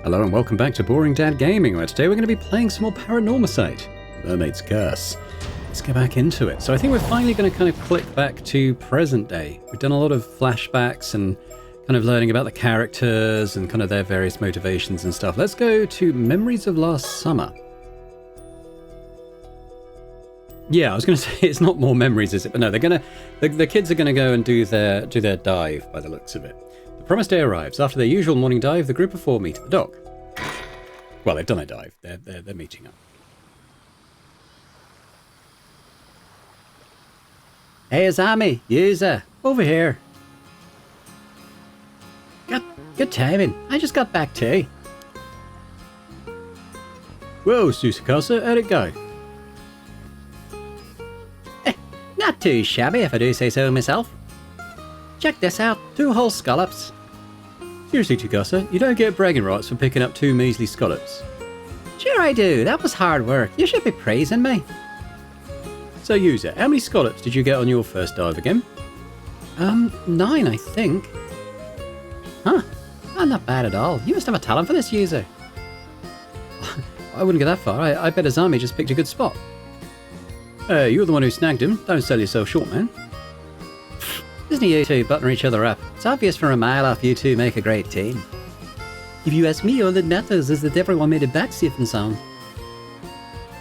Hello and welcome back to Boring Dad Gaming, where today we're going to be playing some more Paranormasight, Mermaid's Curse. Let's get back into it. So I think we're finally going to kind of click back to present day. We've done a lot of flashbacks and kind of learning about the characters and kind of their various motivations and stuff. Let's go to Memories of Last Summer. Yeah, I was going to say it's not more memories, is it? But no, they're going to, the kids are going to go and do their dive by the looks of it. The promised day arrives. After their usual morning dive, the group of four meet at the dock. Well, they've done a dive. They're meeting up. Hey, Azami, user, over here. Good timing. I just got back too. Whoa, Susukasa, how'd it go? Not too shabby, if I do say so myself. Check this out, 2 whole scallops. Seriously, Tsukasa, you don't get bragging rights for picking up 2 measly scallops. Sure I do, that was hard work. You should be praising me. So, user, how many scallops did you get on your first dive again? 9, I think. Huh, not bad at all. You must have a talent for this, user. I wouldn't go that far. I bet Azami just picked a good spot. Hey, you're the one who snagged him. Don't sell yourself short, man. Isn't you two buttering each other up? It's obvious from a mile off you two make a great team. If you ask me, all that matters is that everyone made it back safe and sound.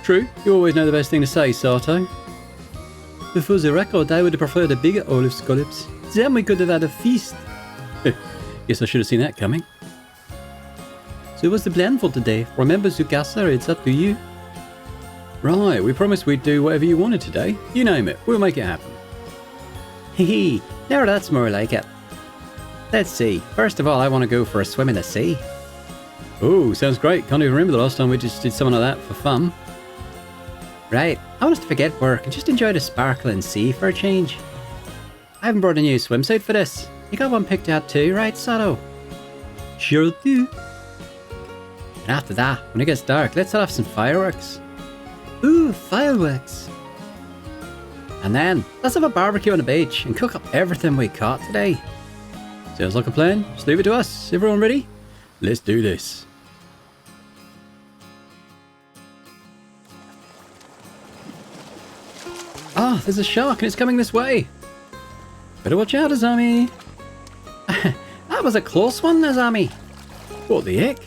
True, you always know the best thing to say, Sato. But for the record, I would have preferred a bigger olive scallops. Then we could have had a feast. Guess I should have seen that coming. So what's the plan for today? Remember, Tsukasa, it's up to you. Right, we promised we'd do whatever you wanted today. You name it, we'll make it happen. Hee, now that's more like it. Let's see, first of all I want to go for a swim in the sea. Oh, sounds great. Can't even remember the last time we just did something like that for fun. Right, I want us to forget work and just enjoy the sparkling sea for a change. I haven't brought a new swimsuit for this. You got one picked out too, right, Sato? Sure do. And after that, when it gets dark, let's set off some fireworks. Ooh, fireworks. And then, let's have a barbecue on the beach and cook up everything we caught today. Sounds like a plan. Just leave it to us. Everyone ready? Let's do this. Ah, there's a shark and it's coming this way. Better watch out, Azami. That was a close one, Azami. What the heck?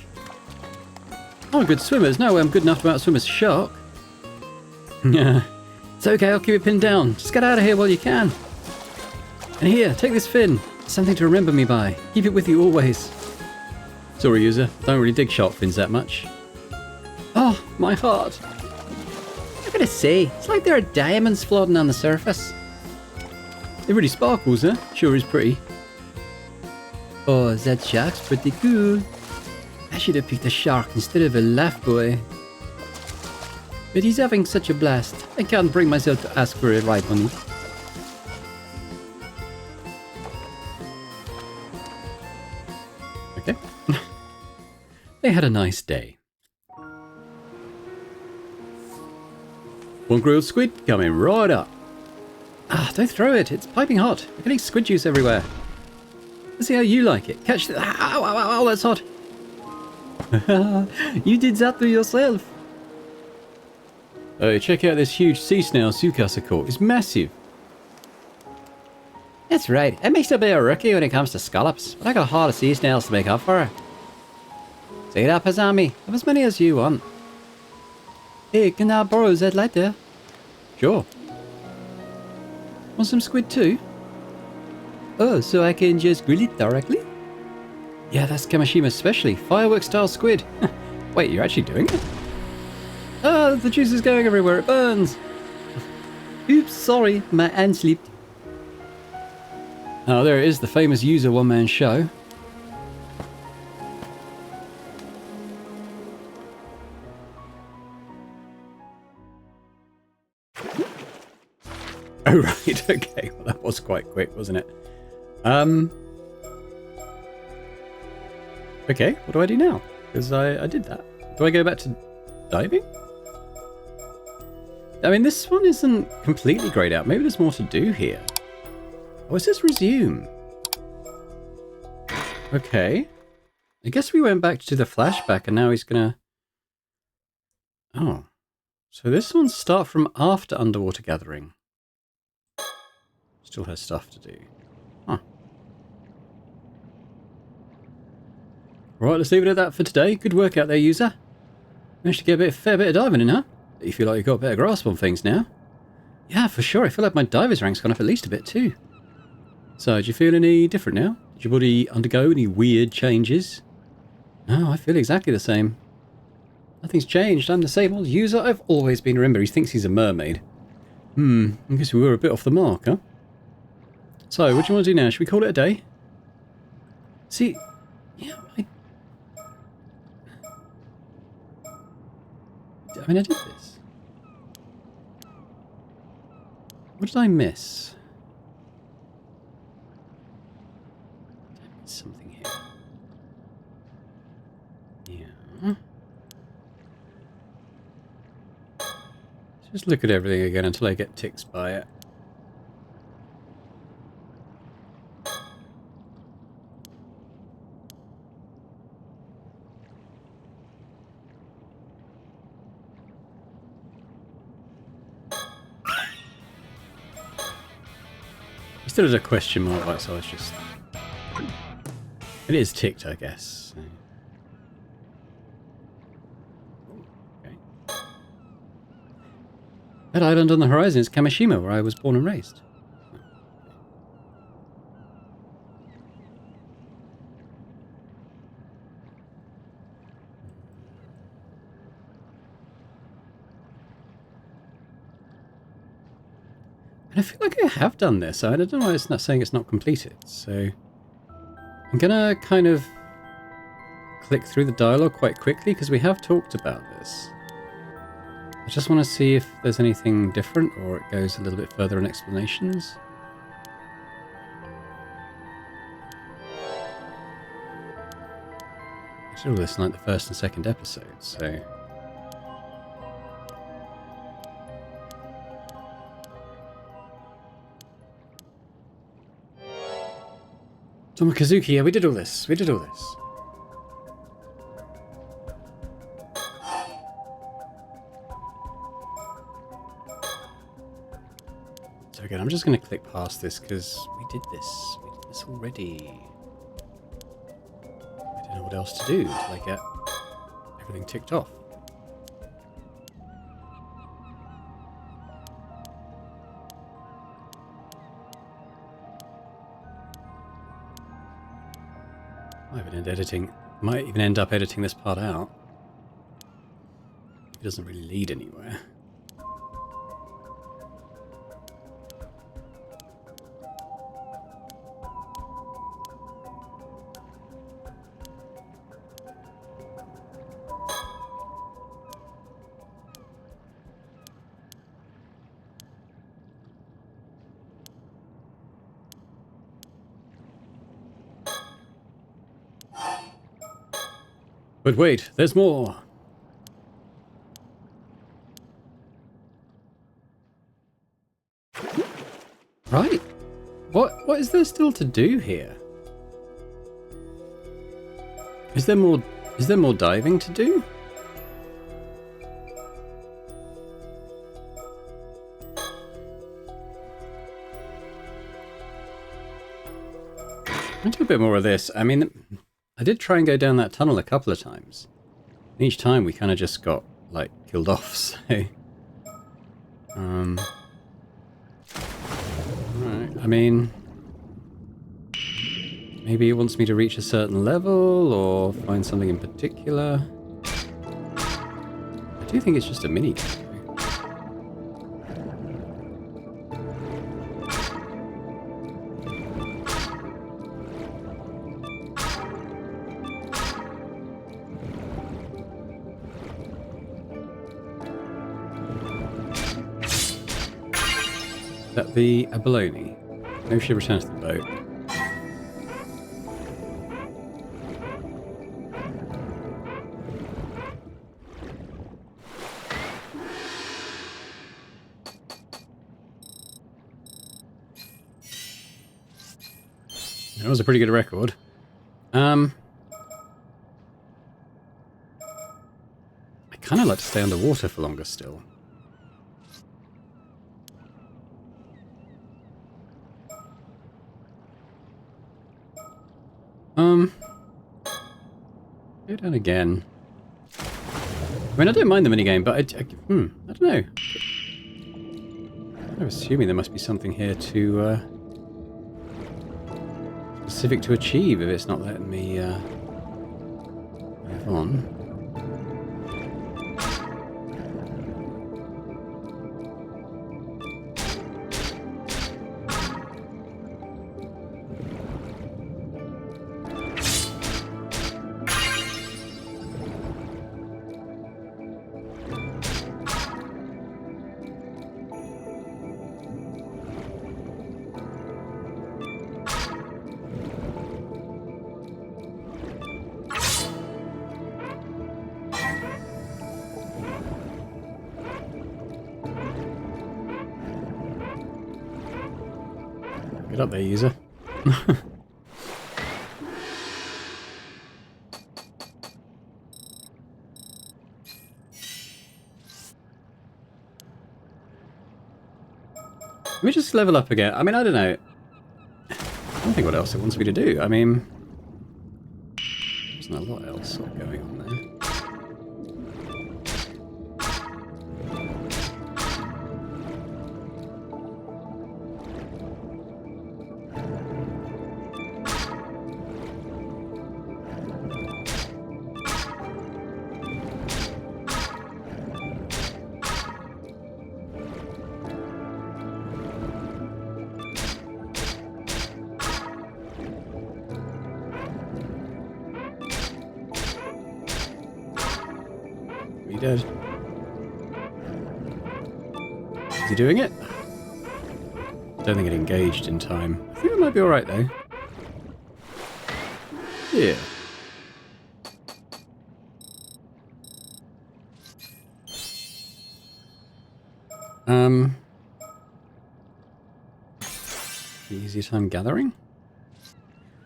I'm a good swimmer. There's no way I'm good enough to outswim a shark. Yeah. It's okay, I'll keep it pinned down. Just get out of here while you can. And here, take this fin. Something to remember me by. Keep it with you always. Sorry, user. Don't really dig shark fins that much. Oh, my heart. Look at the sea. It's like there are diamonds floating on the surface. It really sparkles, huh? Sure is pretty. Oh, that shark's pretty cool. I should have picked a shark instead of a laugh boy. But he's having such a blast. I can't bring myself to ask for a ride on it. Okay. They had a nice day. One grilled squid coming right up. Ah, don't throw it. It's piping hot. I'm getting squid juice everywhere. Let's see how you like it. Catch the... Ow, ow, ow, ow, that's hot. You did that to yourself. Oh, check out this huge sea snail Tsukasa caught. It's massive. That's right. I may still be a rookie when it comes to scallops, but I got a lot of sea snails to make up for her. See that, Azami? Have as many as you want. Hey, can I borrow that lighter? Sure. Want some squid too? Oh, so I can just grill it directly? Yeah, that's Kamashima's specialty. Fireworks style squid. Wait, you're actually doing it? Oh, the juice is going everywhere. It burns. Oops, sorry. My hand slipped. Oh, there it is. The famous user one-man show. Oh, right. Okay. Well, that was quite quick, wasn't it? Okay. What do I do now? Because I did that. Do I go back to diving? I mean, this one isn't completely grayed out. Maybe there's more to do here. Oh, it says resume. Okay. I guess we went back to the flashback and now he's gonna... Oh. So this one's start from after Underwater Gathering. Still has stuff to do. Huh. Right, let's leave it at that for today. Good work out there, user. Managed to get a fair bit of diving in, huh? You feel like you've got a better grasp on things now? Yeah, for sure. I feel like my diver's rank's gone up at least a bit too. So, do you feel any different now? Did your body undergo any weird changes? No, I feel exactly the same. Nothing's changed. I'm the same old user I've always been. Remember, he thinks he's a mermaid. I guess we were a bit off the mark, huh? So, what do you want to do now? Should we call it a day? See, yeah, I mean, I did this. What did I miss? Did I miss something here? Yeah. Just look at everything again until I get ticked by it. Still has a question mark, like, so it's just... It is ticked, I guess. Okay. That island on the horizon is Kamishima, where I was born and raised. And I feel like I have done this. I don't know why it's not saying it's not completed. So I'm gonna kind of click through the dialogue quite quickly because we have talked about this. I just want to see if there's anything different or it goes a little bit further in explanations. I did all this in like the first and second episode, so... Tomokazuki, yeah, we did all this. We did all this. So again, I'm just going to click past this because we did this. We did this already. I don't know what else to do until I get everything ticked off. Might even end up editing this part out. It doesn't really lead anywhere. But wait, there's more! Right. What is there still to do here? Is there more diving to do? I'll do a bit more of this. I mean, I did try and go down that tunnel a couple of times. Each time we kind of just got, like, killed off, so... Alright, I mean... Maybe it wants me to reach a certain level, or find something in particular. I do think it's just a mini game. That the abalone. Maybe we should return to the boat. That was a pretty good record. kind of like to stay underwater for longer still. Go down again. I mean, I don't mind the minigame, but I don't know. I'm assuming there must be something here to specific to achieve if it's not letting me move on. Get up there, user. Let me just level up again. I mean, I don't know. I don't think what else it wants me to do. I mean, there's not a lot else sort of going on there. He dead. Is he doing it? Don't think it engaged in time. I think it might be alright though. Yeah. Easier time gathering?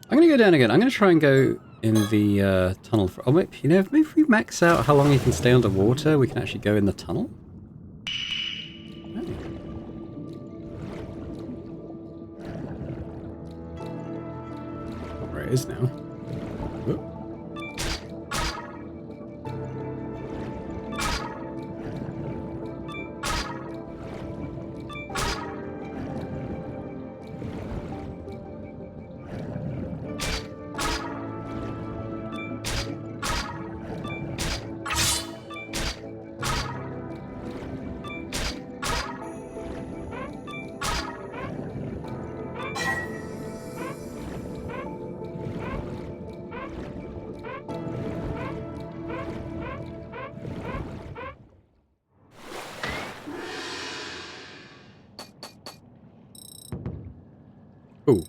I'm gonna go down again. I'm gonna try and go in the tunnel. Oh, maybe, you know, maybe if we max out how long you can stay underwater, we can actually go in the tunnel. Oh. Where it is now. Whoop. Ooh.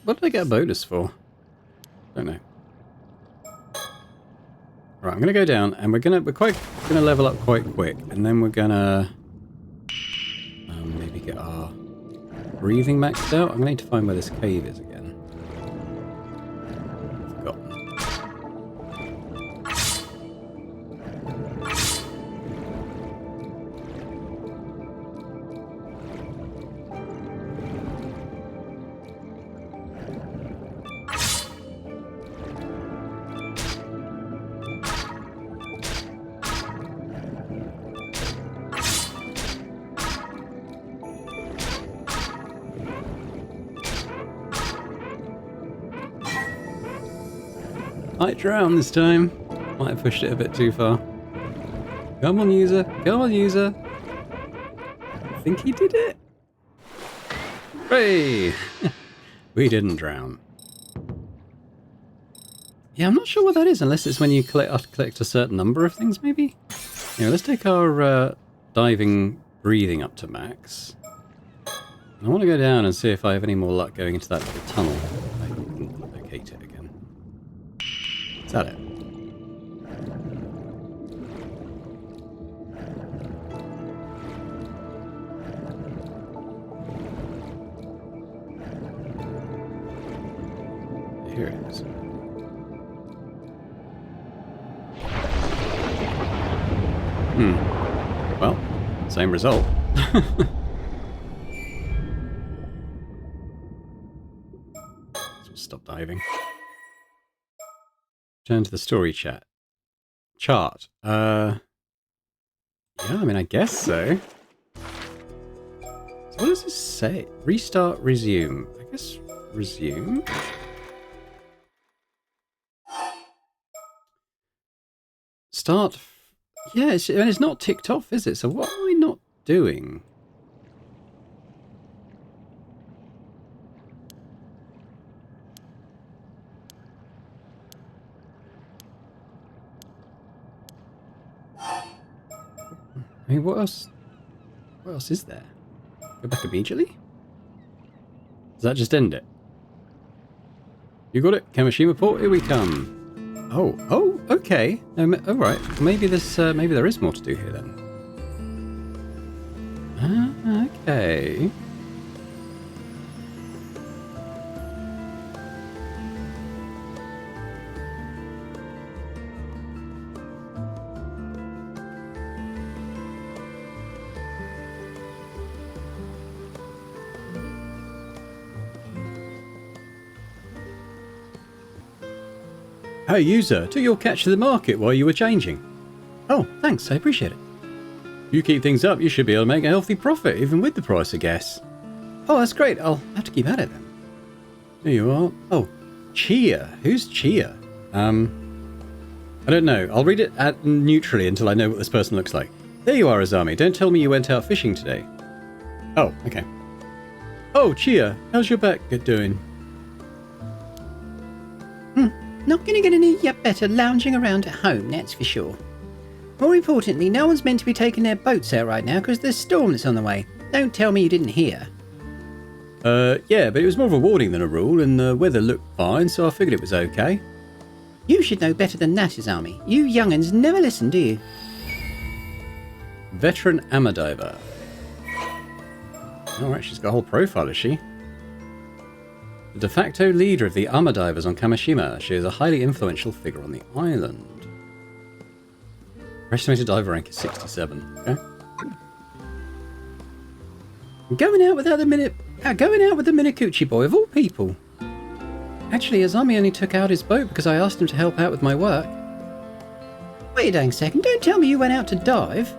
What did I get a bonus for? Don't know. Right, I'm gonna go down and we're gonna level up quite quick, and then we're gonna maybe get our breathing maxed out. I'm gonna need to find where this cave is again. Forgotten. Might drown this time. Might have pushed it a bit too far. Come on, user. Come on, user. I think he did it. Hooray! We didn't drown. Yeah, I'm not sure what that is, unless it's when you collect a certain number of things, maybe? Anyway, let's take our diving breathing up to max. I want to go down and see if I have any more luck going into that little tunnel. I can locate it again. Is that it? Here it is. Well, same result. Let's stop diving. Turn to the story chart. Yeah, I mean, I guess so. So what does this say? Restart, resume. I guess resume. Start. Yeah, it's not ticked off, is it? So what am I not doing? I mean, what else? What else is there? Go back immediately? Does that just end it? You got it? Kamishima Port, here we come. Oh, okay. All right. Maybe this. Maybe there is more to do here then. Okay. Hey user, took your catch to the market while you were changing. Oh, thanks, I appreciate it. You keep things up, you should be able to make a healthy profit, even with the price of gas. Oh, that's great, I'll have to keep at it then. There you are. Oh, Chia. Who's Chia? I don't know. I'll read it neutrally until I know what this person looks like. There you are, Azami. Don't tell me you went out fishing today. Oh, okay. Oh, Chia, how's your back doing? Not going to get any better lounging around at home, that's for sure. More importantly, no one's meant to be taking their boats out right now because there's a storm that's on the way. Don't tell me you didn't hear. Yeah, but it was more of a warning than a rule, and the weather looked fine, so I figured it was okay. You should know better than that, Azami. You young'uns never listen, do you? Veteran amateur diver. Alright, she's got a whole profile, is she? The de facto leader of the armor divers on Kamishima, she is a highly influential figure on the island. Her estimated diver rank is 67. Okay. Going out with the Minakuchi boy of all people. Actually, Azami only took out his boat because I asked him to help out with my work. Wait a dang second, don't tell me you went out to dive.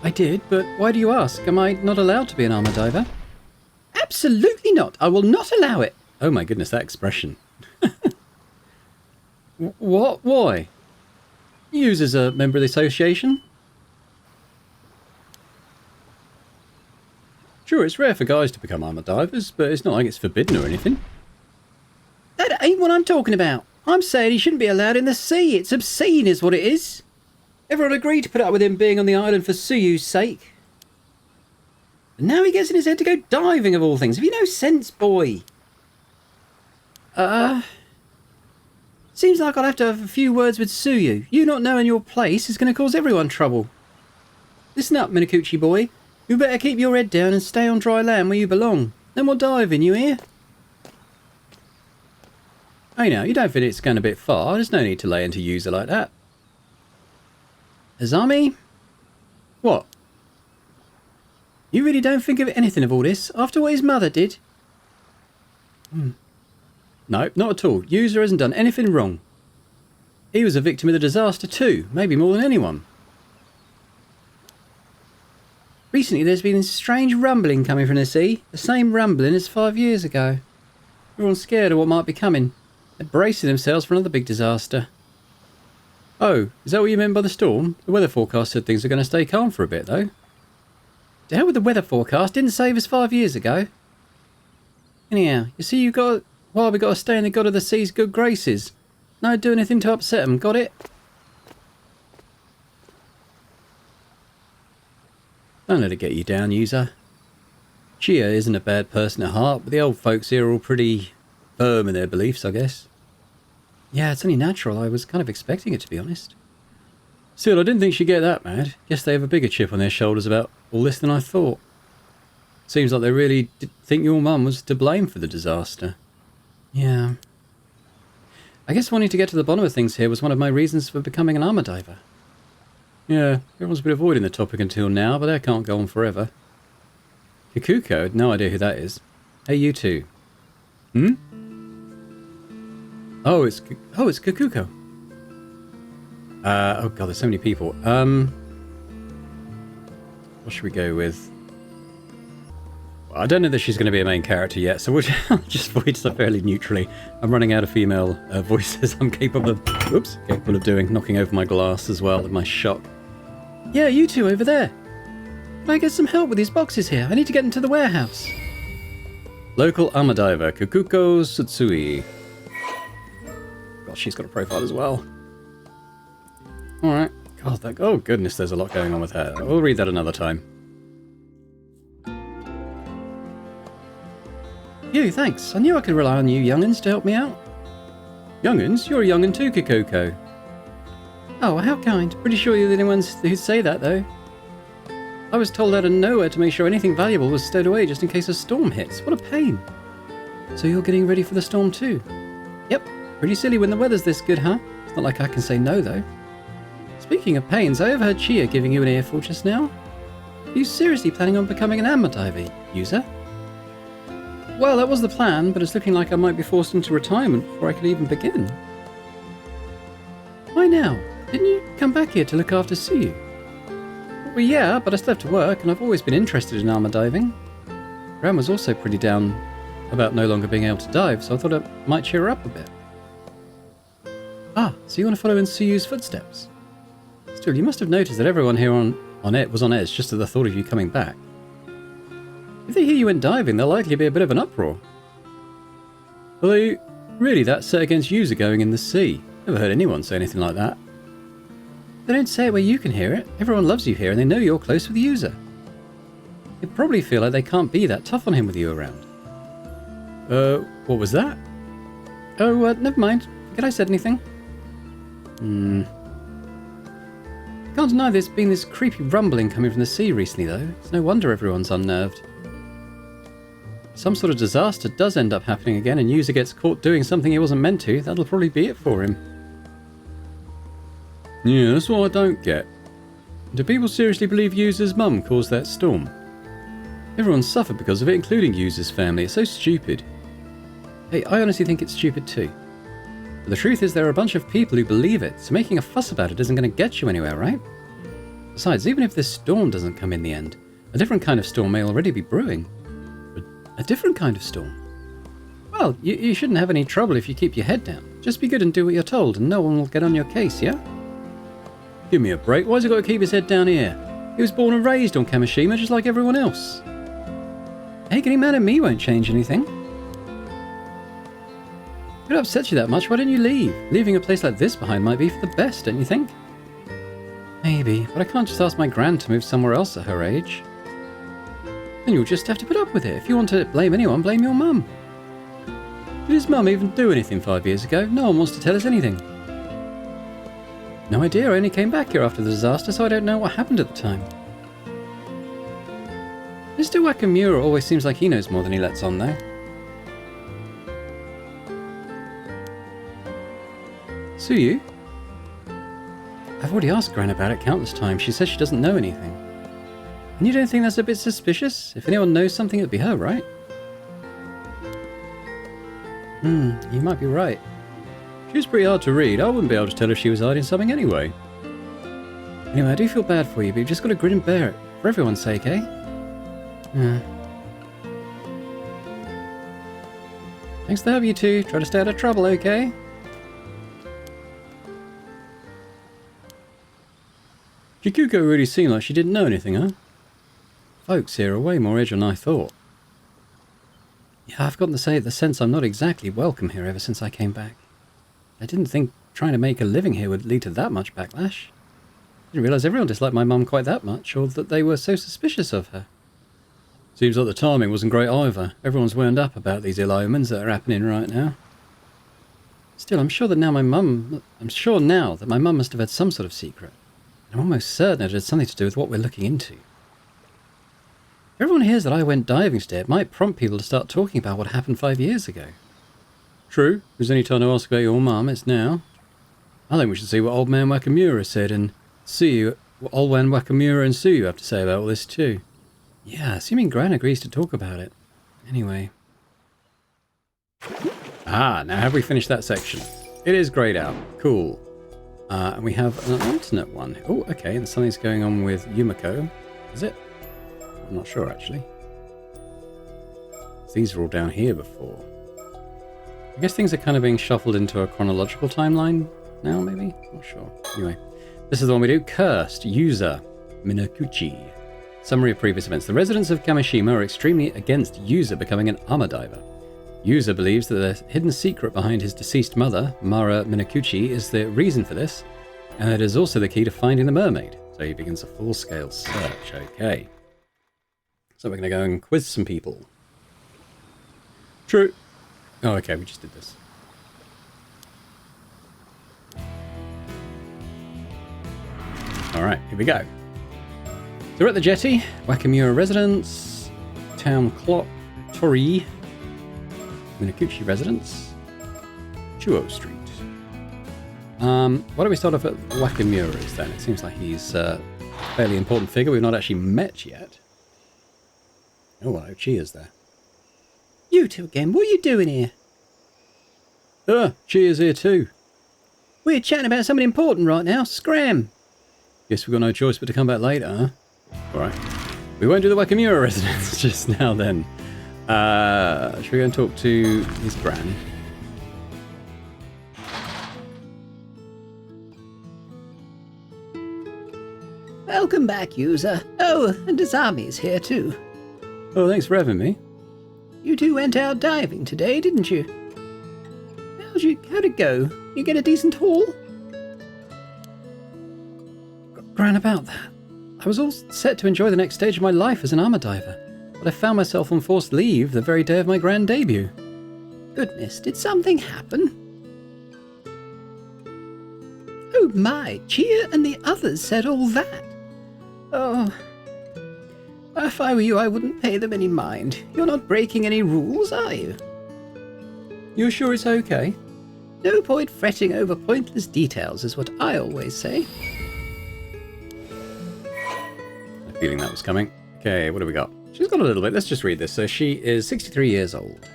I did, but why do you ask? Am I not allowed to be an armor diver? Absolutely not. I will not allow it. Oh my goodness, that expression. What? Why? You use as a member of the association? Sure, it's rare for guys to become armor divers, but it's not like it's forbidden or anything. That ain't what I'm talking about. I'm saying he shouldn't be allowed in the sea. It's obscene is what it is. Everyone agreed to put up with him being on the island for Suyu's sake. And now he gets in his head to go diving of all things. Have you no sense, boy? Seems like I'll have to have a few words with Suyu. You not knowing your place is going to cause everyone trouble. Listen up, Minakuchi boy. You better keep your head down and stay on dry land where you belong. No more diving, you hear? Hey now, you don't think it's going a bit far? There's no need to lay into user like that. Azami? What? You really don't think of anything of all this after what his mother did? No, not at all. User hasn't done anything wrong. He was a victim of the disaster too, maybe more than anyone. Recently there's been strange rumbling coming from the sea. The same rumbling as 5 years ago. Everyone's scared of what might be coming. They're bracing themselves for another big disaster. Oh, is that what you meant by the storm? The weather forecast said things are going to stay calm for a bit, though. To hell with the weather forecast. Didn't save us 5 years ago. Anyhow, you see we got to stay in the god of the sea's good graces. No do anything to upset him, got it? Don't let it get you down, user. Chia isn't a bad person at heart, but the old folks here are all pretty firm in their beliefs, I guess. Yeah, it's only natural. I was kind of expecting it, to be honest. Still, I didn't think she'd get that mad. Guess they have a bigger chip on their shoulders about all this than I thought. Seems like they really did think your mum was to blame for the disaster. Yeah. I guess wanting to get to the bottom of things here was one of my reasons for becoming an armor diver. Yeah, everyone's been avoiding the topic until now, but that can't go on forever. Kikuko, had no idea who that is. Hey, you two. Hmm? Oh, it's Kikuko. Oh god, there's so many people. What should we go with? Well, I don't know that she's going to be a main character yet, so we'll just voice her fairly neutrally. I'm running out of female voices I'm capable of doing, knocking over my glass as well with my shock. Yeah, you two over there. Can I get some help with these boxes here? I need to get into the warehouse. Local armor diver, Kikuko Tsutsui. God, she's got a profile as well. Alright. God, oh goodness, there's a lot going on with her. We'll read that another time. You, thanks. I knew I could rely on you young'uns to help me out. Young'uns? You're a young'un too, Kikuko. Oh, how kind. Pretty sure you're the only ones who'd say that, though. I was told out of nowhere to make sure anything valuable was stowed away just in case a storm hits. What a pain. So you're getting ready for the storm too? Yep. Pretty silly when the weather's this good, huh? It's not like I can say no, though. Speaking of pains, I overheard Chia giving you an earful just now. Are you seriously planning on becoming an armor diver, user? Well, that was the plan, but it's looking like I might be forced into retirement before I could even begin. Why now? Didn't you come back here to look after Suyu? Well, yeah, but I still have to work, and I've always been interested in armor diving. Gran was also pretty down about no longer being able to dive, so I thought it might cheer her up a bit. Ah, so you want to follow in Suyu's footsteps? Still, you must have noticed that everyone here on it was on edge just at the thought of you coming back. If they hear you went diving, there'll likely be a bit of an uproar. Are they really that set against user going in the sea? Never heard anyone say anything like that. They don't say it where you can hear it. Everyone loves you here and they know you're close with the user. They probably feel like they can't be that tough on him with you around. What was that? Oh, never mind. Forget I said anything. Can't deny there's been this creepy rumbling coming from the sea recently, though. It's no wonder everyone's unnerved. Some sort of disaster does end up happening again and user gets caught doing something he wasn't meant to. That'll probably be it for him. Yeah, that's what I don't get. Do people seriously believe user's mum caused that storm? Everyone suffered because of it, including user's family. It's so stupid. Hey, I honestly think it's stupid too. But the truth is there are a bunch of people who believe it, so making a fuss about it isn't going to get you anywhere, right? Besides, even if this storm doesn't come in the end, a different kind of storm may already be brewing. A different kind of storm? Well, you shouldn't have any trouble if you keep your head down. Just be good and do what you're told, and no one will get on your case, yeah? Give me a break. Why's he got to keep his head down here? He was born and raised on Kamishima just like everyone else. Hey, getting mad at me won't change anything. If it upsets you that much, why don't you leave? Leaving a place like this behind might be for the best, don't you think? Maybe, but I can't just ask my gran to move somewhere else at her age. Then you'll just have to put up with it. If you want to blame anyone, blame your mum. Did his mum even do anything 5 years ago? No one wants to tell us anything. No idea, I only came back here after the disaster, so I don't know what happened at the time. Mr. Wakamura always seems like he knows more than he lets on, though. Suyu? I've already asked Gran about it countless times. She says she doesn't know anything. And you don't think that's a bit suspicious? If anyone knows something, it'd be her, right? You might be right. She's pretty hard to read. I wouldn't be able to tell if she was hiding something anyway. Anyway, I do feel bad for you, but you've just got to grin and bear it. For everyone's sake, eh? Thanks to have you two. Try to stay out of trouble, okay? Kikuko really seemed like she didn't know anything, huh? Folks here are way more edgy than I thought. Yeah, I've gotten to say the sense I'm not exactly welcome here ever since I came back. I didn't think trying to make a living here would lead to that much backlash. I didn't realise everyone disliked my mum quite that much, or that they were so suspicious of her. Seems like the timing wasn't great either. Everyone's wound up about these ill omens that are happening right now. Still, I'm sure now that my mum must have had some sort of secret. I'm almost certain it had something to do with what we're looking into. If everyone hears that I went diving today, it might prompt people to start talking about what happened 5 years ago. True. There's any time to ask about your mum, it's now. I think we should see what Old Man Wakamura said and see what Old Man Wakamura and Suyu have to say about all this too. Yeah, assuming Gran agrees to talk about it. Anyway. Ah, now have we finished that section? It is greyed out. Cool. And we have an alternate one. Oh, okay, and something's going on with Yumiko. Is it? I'm not sure, actually. These were all down here before. I guess things are kind of being shuffled into a chronological timeline now, maybe? Not sure. Anyway, this is the one we do. Cursed. User. Minakuchi. Summary of previous events. The residents of Kamishima are extremely against User becoming an armor diver. User believes that the hidden secret behind his deceased mother, Mara Minakuchi, is the reason for this, and it is also the key to finding the mermaid. So he begins a full-scale search. Okay. So we're going to go and quiz some people. True. Oh, okay, we just did this. Alright, here we go. So we're at the jetty, Wakamura residence, town clock, Torii, Minakuchi residence, Chuo Street. Why don't we start off at Wakamura's then? It seems like he's a fairly important figure we've not actually met yet. Oh, hello, Chia's there. You two again, what are you doing here? Chia's here too. We're chatting about something important right now, scram. Guess we've got no choice but to come back later, huh? Alright. We won't do the Wakamura residence just now then. Should we go and talk to his gran? Welcome back, user. Oh, and Azami's here too. Oh, thanks for having me. You two went out diving today, didn't you? How'd it go? You get a decent haul? Gran, about that. I was all set to enjoy the next stage of my life as an armor diver, but I found myself on forced leave the very day of my grand debut. Goodness, did something happen? Oh my, Chia and the others said all that. Oh, if I were you, I wouldn't pay them any mind. You're not breaking any rules, are you? You're sure it's okay? No point fretting over pointless details is what I always say. I had a feeling that was coming. Okay, what do we got? She's got a little bit. Let's just read this. So she is 63 years old.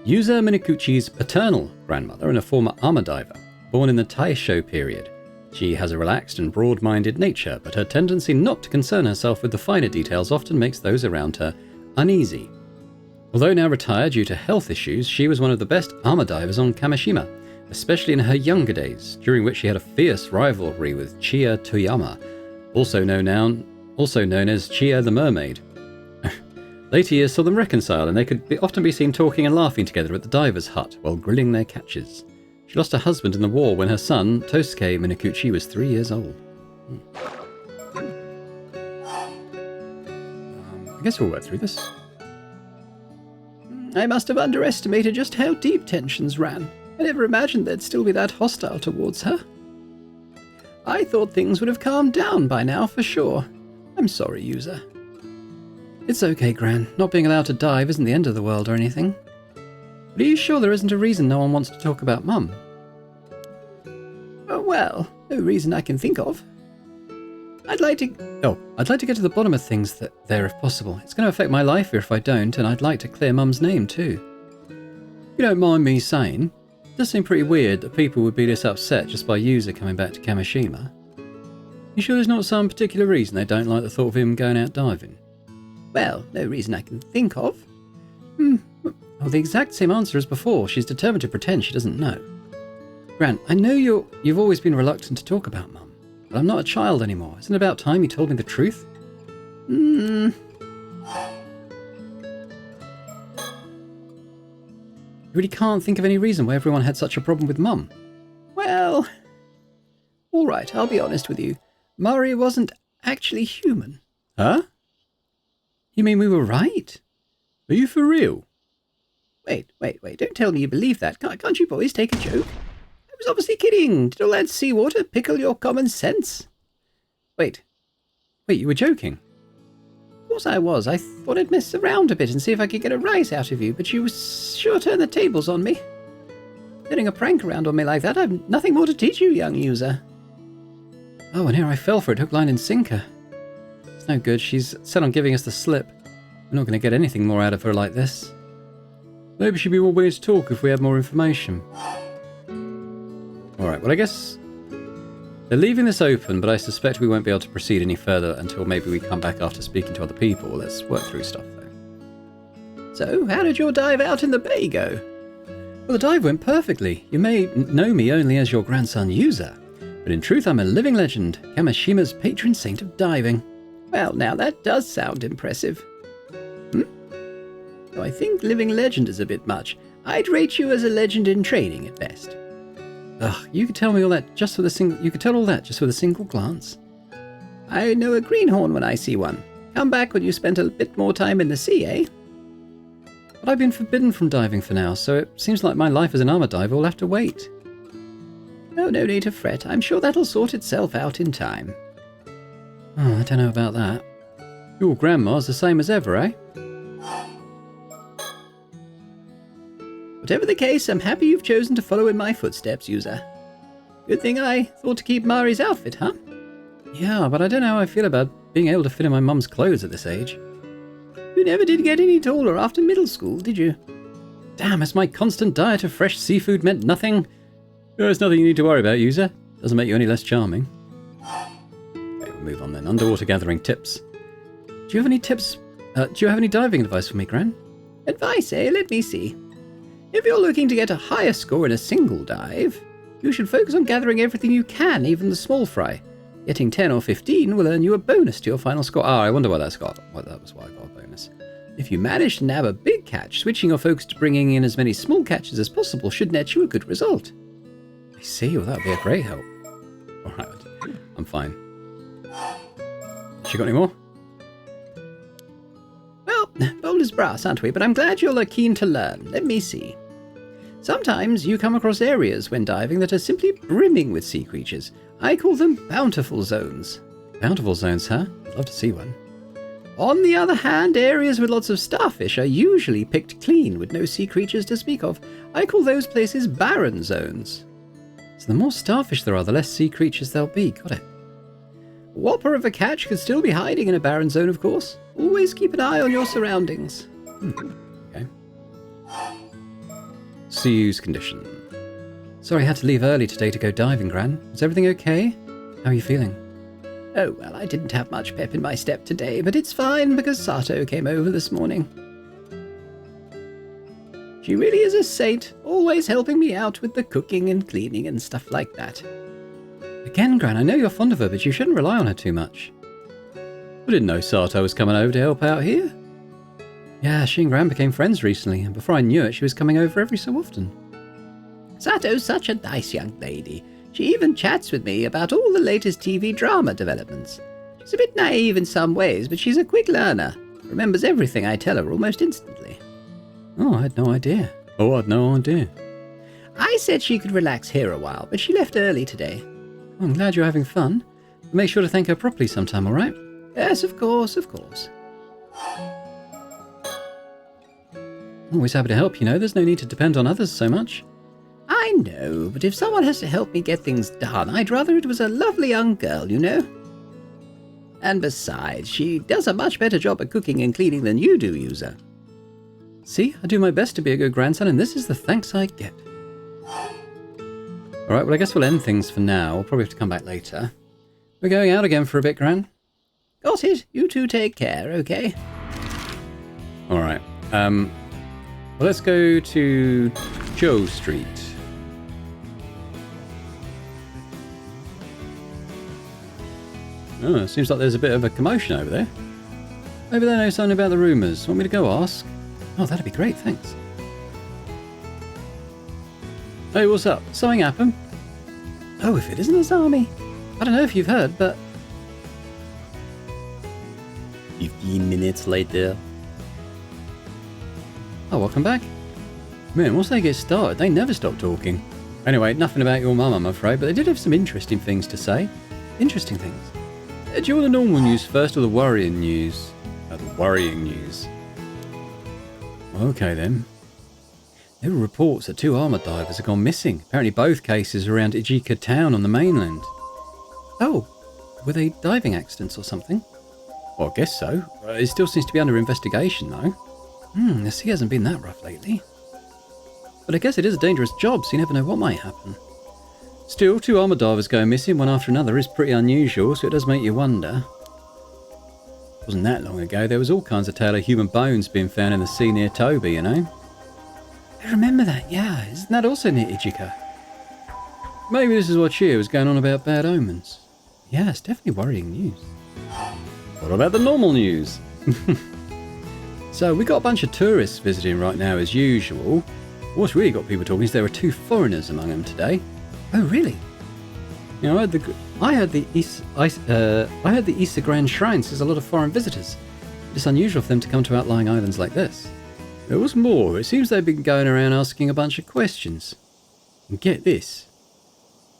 Yuza Minakuchi's paternal grandmother and a former armor diver, born in the Taisho period. She has a relaxed and broad-minded nature, but her tendency not to concern herself with the finer details often makes those around her uneasy. Although now retired due to health issues, she was one of the best armor divers on Kamishima, especially in her younger days, during which she had a fierce rivalry with Chia Toyama, also known as Chia the Mermaid. Later years saw them reconcile, and they could often be seen talking and laughing together at the diver's hut while grilling their catches. She lost her husband in the war when her son, Tosuke Minakuchi, was 3 years old. I guess we'll work through this. I must have underestimated just how deep tensions ran. I never imagined they'd still be that hostile towards her. I thought things would have calmed down by now, for sure. I'm sorry, user. It's okay, Gran. Not being allowed to dive isn't the end of the world or anything. But are you sure there isn't a reason no one wants to talk about Mum? Oh, well, no reason I can think of. I'd like to get to the bottom of things there if possible. It's going to affect my life here if I don't, and I'd like to clear Mum's name too. If you don't mind me saying, it does seem pretty weird that people would be this upset just by Yuza coming back to Kamishima. You sure there's not some particular reason they don't like the thought of him going out diving? Well, no reason I can think of. Oh, the exact same answer as before. She's determined to pretend she doesn't know. Gran, I know you've always been reluctant to talk about Mum, but I'm not a child anymore. Isn't it about time you told me the truth? You really can't think of any reason why everyone had such a problem with Mum? Well, all right, I'll be honest with you. Mari wasn't actually human. Huh? You mean we were right? Are you for real? Wait, don't tell me you believe that. Can't you boys take a joke? I was obviously kidding. Did all that seawater pickle your common sense? Wait, you were joking? Of course I was. I thought I'd mess around a bit and see if I could get a rise out of you, but you were sure to turn the tables on me. Turning a prank around on me like that, I've nothing more to teach you, young user. Oh, and here I fell for it, hook, line and sinker. It's no good, she's set on giving us the slip. We're not going to get anything more out of her like this. Maybe she'd be more willing to talk if we had more information. Alright, well I guess they're leaving this open, but I suspect we won't be able to proceed any further until maybe we come back after speaking to other people. Let's work through stuff though. So, how did your dive out in the bay go? Well, the dive went perfectly. You may know me only as your grandson user, but in truth I'm a living legend, Kamashima's patron saint of diving. Well, now that does sound impressive. Though I think living legend is a bit much. I'd rate you as a legend in training at best. Ugh, you could tell me all that just with a single. You could tell all that just with a single glance. I know a greenhorn when I see one. Come back when you spent a bit more time in the sea, eh? But I've been forbidden from diving for now, so it seems like my life as an armor diver will have to wait. Oh, no need to fret. I'm sure that'll sort itself out in time. Oh, I don't know about that. Your grandma's the same as ever, eh? Whatever the case, I'm happy you've chosen to follow in my footsteps, user. Good thing I thought to keep Mari's outfit, huh? Yeah, but I don't know how I feel about being able to fit in my mum's clothes at this age. You never did get any taller after middle school, did you? Damn, has my constant diet of fresh seafood meant nothing? There's nothing you need to worry about, user. Doesn't make you any less charming. Okay, we'll move on then. Underwater gathering tips. Do you have any tips? Do you have any diving advice for me, Gran? Advice, eh? Let me see. If you're looking to get a higher score in a single dive, you should focus on gathering everything you can, even the small fry. Getting 10 or 15 will earn you a bonus to your final score. Ah, I wonder why that's got. Well, that was why I got a bonus. If you manage to nab a big catch, switching your focus to bringing in as many small catches as possible should net you a good result. I see. Well, that would be a great help. All right, I'm fine. She got any more? Well, bold as brass, aren't we? But I'm glad you're keen to learn. Let me see. Sometimes you come across areas when diving that are simply brimming with sea creatures. I call them bountiful zones. Bountiful zones, huh? I'd love to see one. On the other hand, areas with lots of starfish are usually picked clean with no sea creatures to speak of. I call those places barren zones. So the more starfish there are, the less sea creatures there'll be. Got it. A whopper of a catch could still be hiding in a barren zone, of course. Always keep an eye on your surroundings. Okay. Sea use condition. Sorry I had to leave early today to go diving, Gran. Is everything okay? How are you feeling? Oh, well, I didn't have much pep in my step today, but it's fine because Sato came over this morning. She really is a saint, always helping me out with the cooking and cleaning and stuff like that. Again, Gran, I know you're fond of her, but you shouldn't rely on her too much. I didn't know Sato was coming over to help out here. Yeah, she and Gran became friends recently, and before I knew it, she was coming over every so often. Sato's such a nice young lady. She even chats with me about all the latest TV drama developments. She's a bit naive in some ways, but she's a quick learner. Remembers everything I tell her almost instantly. Oh, I had no idea. I said she could relax here a while, but she left early today. Oh, I'm glad you're having fun. Make sure to thank her properly sometime, all right? Yes, of course, of course. Always happy to help, you know. There's no need to depend on others so much. I know, but if someone has to help me get things done, I'd rather it was a lovely young girl, you know? And besides, she does a much better job at cooking and cleaning than you do, user. See, I do my best to be a good grandson, and this is the thanks I get. Alright, well I guess we'll end things for now. We'll probably have to come back later. We're going out again for a bit, Gran. Got it. You two take care, okay? Alright. Well, let's go to Joe Street. Oh, it seems like there's a bit of a commotion over there. Maybe they know something about the rumours. Want me to go ask? Oh, that'd be great, thanks. Hey, what's up? Something happened? Oh, if it isn't Azami. I don't know if you've heard, but... 15 minutes later. Oh, welcome back. Man, once they get started, they never stop talking. Anyway, nothing about your mum, I'm afraid, but they did have some interesting things to say. Interesting things. Do you want the normal news first or the worrying news? The worrying news. Okay then. There were reports that 2 armoured divers have gone missing. Apparently both cases are around Ijika town on the mainland. Oh, were they diving accidents or something? Well, I guess so. It still seems to be under investigation, though. The sea hasn't been that rough lately. But I guess it is a dangerous job, so you never know what might happen. Still, 2 armoured divers going missing one after another is pretty unusual, so it does make you wonder. It wasn't that long ago, there was all kinds of tale of human bones being found in the sea near Toby, you know? I remember that, yeah. Isn't that also near Ijika? Maybe this is what Chia was going on about bad omens. Yeah, it's definitely worrying news. What about the normal news? So, we got a bunch of tourists visiting right now as usual. What's really got people talking is there are 2 foreigners among them today. Oh, really? You know, I heard the Easter Grand Shrines. There's a lot of foreign visitors. It's unusual for them to come to outlying islands like this. There was more. It seems they've been going around asking a bunch of questions. And get this.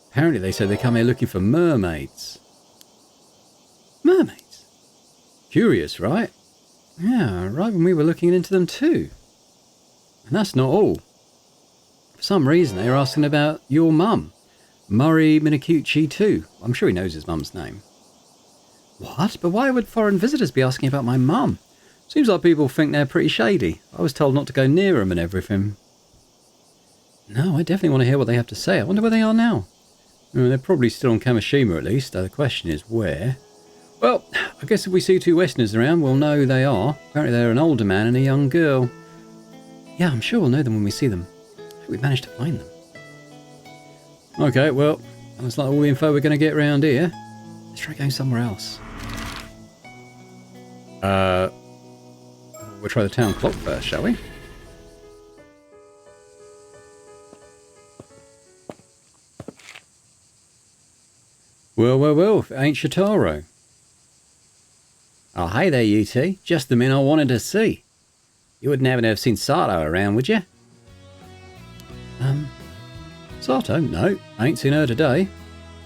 Apparently they said they come here looking for mermaids. Mermaids? Curious, right? Yeah, right when we were looking into them too. And that's not all. For some reason they were asking about your mum. Murray Minakuchi too. I'm sure he knows his mum's name. What? But why would foreign visitors be asking about my mum? Seems like people think they're pretty shady. I was told not to go near them and everything. No, I definitely want to hear what they have to say. I wonder where they are now. They're probably still on Kamishima at least. The question is where. Well, I guess if we see 2 Westerners around, we'll know who they are. Apparently they're an older man and a young girl. Yeah, I'm sure we'll know them when we see them. I hope we've managed to find them. Okay, well, that's like all the info we're going to get around here. Let's try going somewhere else. We'll try the town clock first, shall we? Well, if it ain't Shotaro. Oh, hey there, you two. Just the men I wanted to see. You wouldn't happen to have seen Sato around, would you? Sato? No, I ain't seen her today.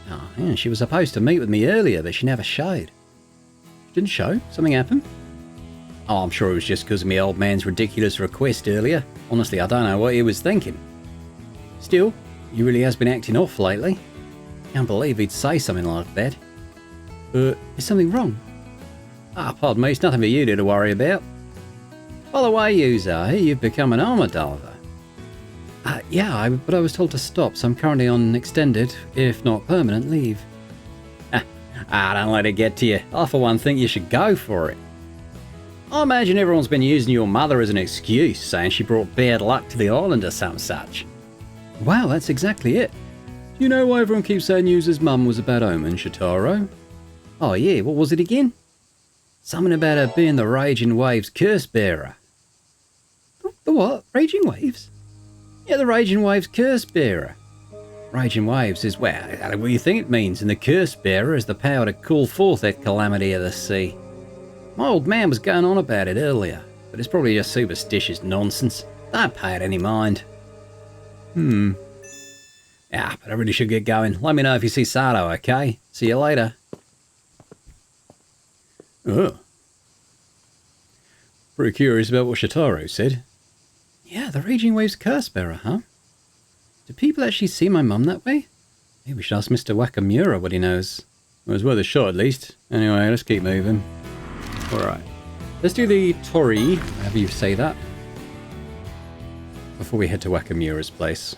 Oh, yeah, she was supposed to meet with me earlier, but she never showed. She didn't show? Something happened? Oh, I'm sure it was just because of me old man's ridiculous request earlier. Honestly, I don't know what he was thinking. Still, he really has been acting off lately. Can't believe he'd say something like that. Is something wrong? Ah, pardon me, it's nothing for you to worry about. By the way, Yuzo, you've become an armor diver. Yeah, but I was told to stop, so I'm currently on extended, if not permanent, leave. Don't let it get to you. I, for one, think you should go for it. I imagine everyone's been using your mother as an excuse, saying she brought bad luck to the island or some such. Wow, that's exactly it. Do you know why everyone keeps saying Yuzo's mum was a bad omen, Shotaro? Oh yeah, what was it again? Something about her being the Raging Waves curse bearer. The what? Raging Waves? Yeah, the Raging Waves curse bearer. Raging Waves is, well, what do you think it means? And the curse bearer is the power to call forth that calamity of the sea. My old man was going on about it earlier, but it's probably just superstitious nonsense. Don't pay it any mind. Yeah, but I really should get going. Let me know if you see Sato, okay? See you later. Oh. Pretty curious about what Shotaro said. Yeah, the Raging Waves curse bearer, huh? Do people actually see my mum that way? Maybe we should ask Mr. Wakamura what he knows. Well, it's worth a shot at least. Anyway, let's keep moving. Alright. Let's do the Tori, however you say that, before we head to Wakamura's place.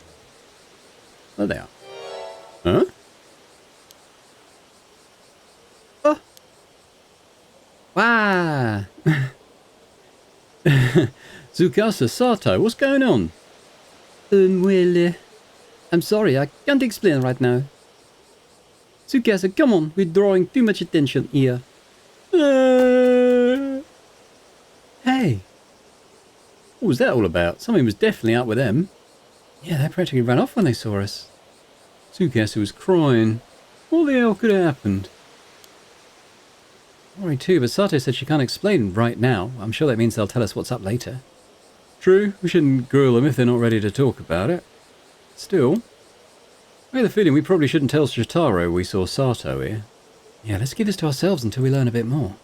There they are. Huh? Oh. Wow. Tsukasa, Sato, what's going on? Well, I'm sorry, I can't explain right now. Tsukasa, come on, we're drawing too much attention here. Hey. What was that all about? Something was definitely up with them. Yeah, they practically ran off when they saw us. Tsukasa was crying. What the hell could have happened? Worried too, but Sato said she can't explain right now. I'm sure that means they'll tell us what's up later. True, we shouldn't grill them if they're not ready to talk about it. Still, I have the feeling we probably shouldn't tell Shotaro we saw Sato here. Yeah, let's keep this to ourselves until we learn a bit more.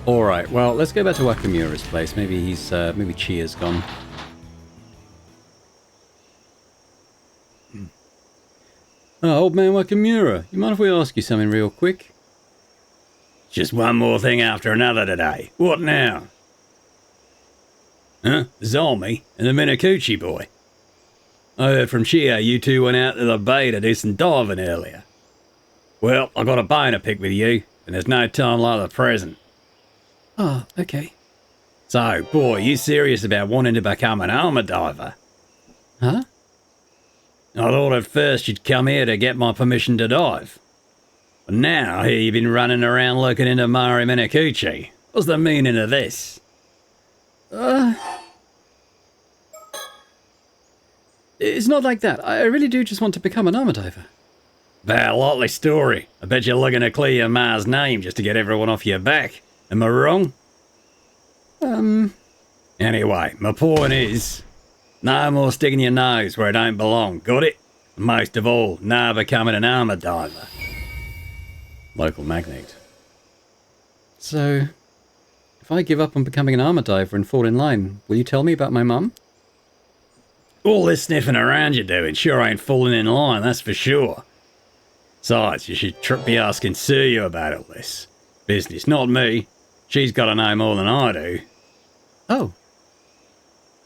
Alright, well, let's go back to Wakamura's place. Maybe maybe Chia's gone. Oh, old man Wakamura, you mind if we ask you something real quick? Just one more thing after another today. What now? Huh? Zolmi and the Minakuchi boy. I heard from Chia you two went out to the bay to do some diving earlier. Well, I got a bone to pick with you, and there's no time like the present. Oh, okay. So, boy, you serious about wanting to become an armor diver? Huh? I thought at first you'd come here to get my permission to dive. But now I hear you've been running around looking into Mari Minakuchi. What's the meaning of this? It's not like that. I really do just want to become an armor diver. Bad likely story. I bet you're looking to clear your ma's name just to get everyone off your back. Am I wrong? Anyway, my point is, no more sticking your nose where it don't belong, got it? Most of all, no becoming an armor diver. Local magnate. So, if I give up on becoming an armor diver and fall in line, will you tell me about my mum? All this sniffing around you're doing sure ain't falling in line, that's for sure. Besides, you should be asking Suyu about all this. Business, not me. She's got to know more than I do. Oh.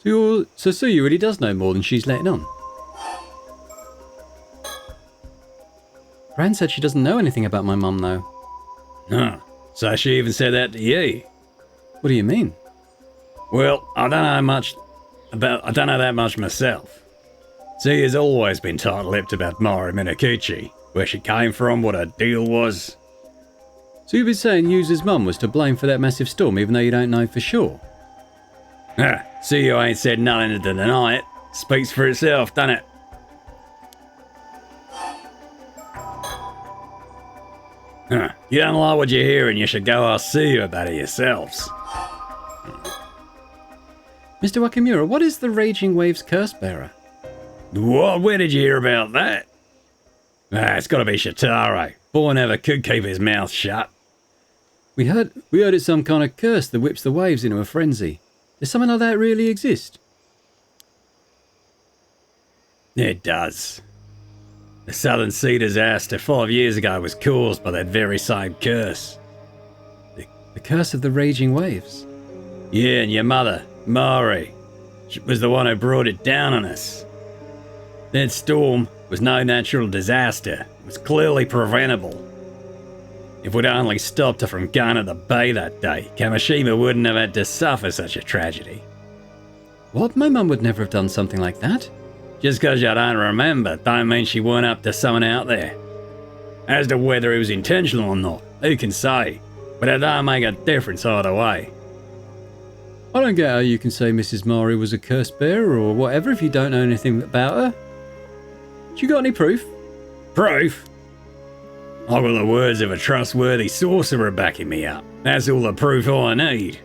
So Suyu really does know more than she's letting on. Gran said she doesn't know anything about my mum, though. Huh. So she even said that to you? What do you mean? Well, I don't know that much myself. Suyu's always been tight-lipped about Mari Minakuchi, where she came from, what her deal was. So you've been saying Yuzu's mum was to blame for that massive storm, even though you don't know for sure? Huh. Suyu ain't said nothing to deny it. Speaks for itself, doesn't it? Huh. You don't like what you hear and you should go ask Suyu about it yourselves. Mr. Wakamura, what is the Raging Waves curse bearer? What? Where did you hear about that? It's got to be Shitaro. Boy never could keep his mouth shut. We heard it's some kind of curse that whips the waves into a frenzy. Does something like that really exist? It does. The Southern Sea disaster 5 years ago was caused by that very same curse. The curse of the Raging Waves? Yeah, and your mother, Mari, she was the one who brought it down on us. That storm was no natural disaster. It was clearly preventable. If we'd only stopped her from going to the bay that day, Kamishima wouldn't have had to suffer such a tragedy. What? My mum would never have done something like that. Just because you don't remember, don't mean she weren't up to something out there. As to whether it was intentional or not, who can say? But it don't make a difference either way. I don't get how you can say Mrs. Mari was a curse bearer or whatever if you don't know anything about her. You got any proof? Proof? I've got the words of a trustworthy sorcerer backing me up. That's all the proof I need.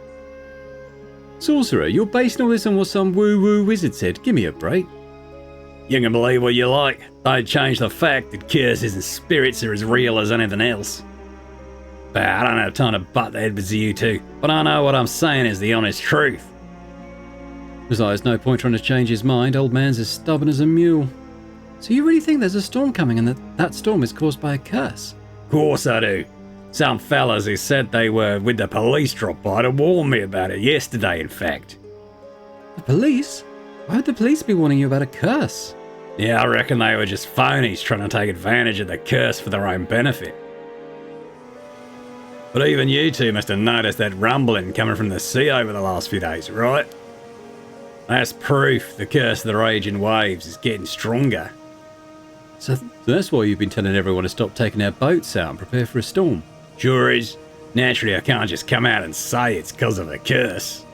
Sorcerer, you're basing all this on what some woo-woo wizard said. Give me a break. You can believe what you like. Don't change the fact that curses and spirits are as real as anything else. But I don't have time to butt heads with you two, but I know what I'm saying is the honest truth. Besides, no point trying to change his mind. Old man's as stubborn as a mule. So you really think there's a storm coming and that storm is caused by a curse? Of course I do. Some fellas who said they were with the police dropped by to warn me about it yesterday, in fact. The police? Why would the police be warning you about a curse? Yeah, I reckon they were just phonies trying to take advantage of the curse for their own benefit. But even you two must have noticed that rumbling coming from the sea over the last few days, right? That's proof the curse of the raging waves is getting stronger. So that's why you've been telling everyone to stop taking their boats out and prepare for a storm. Sure is. Naturally, I can't just come out and say it's because of a curse.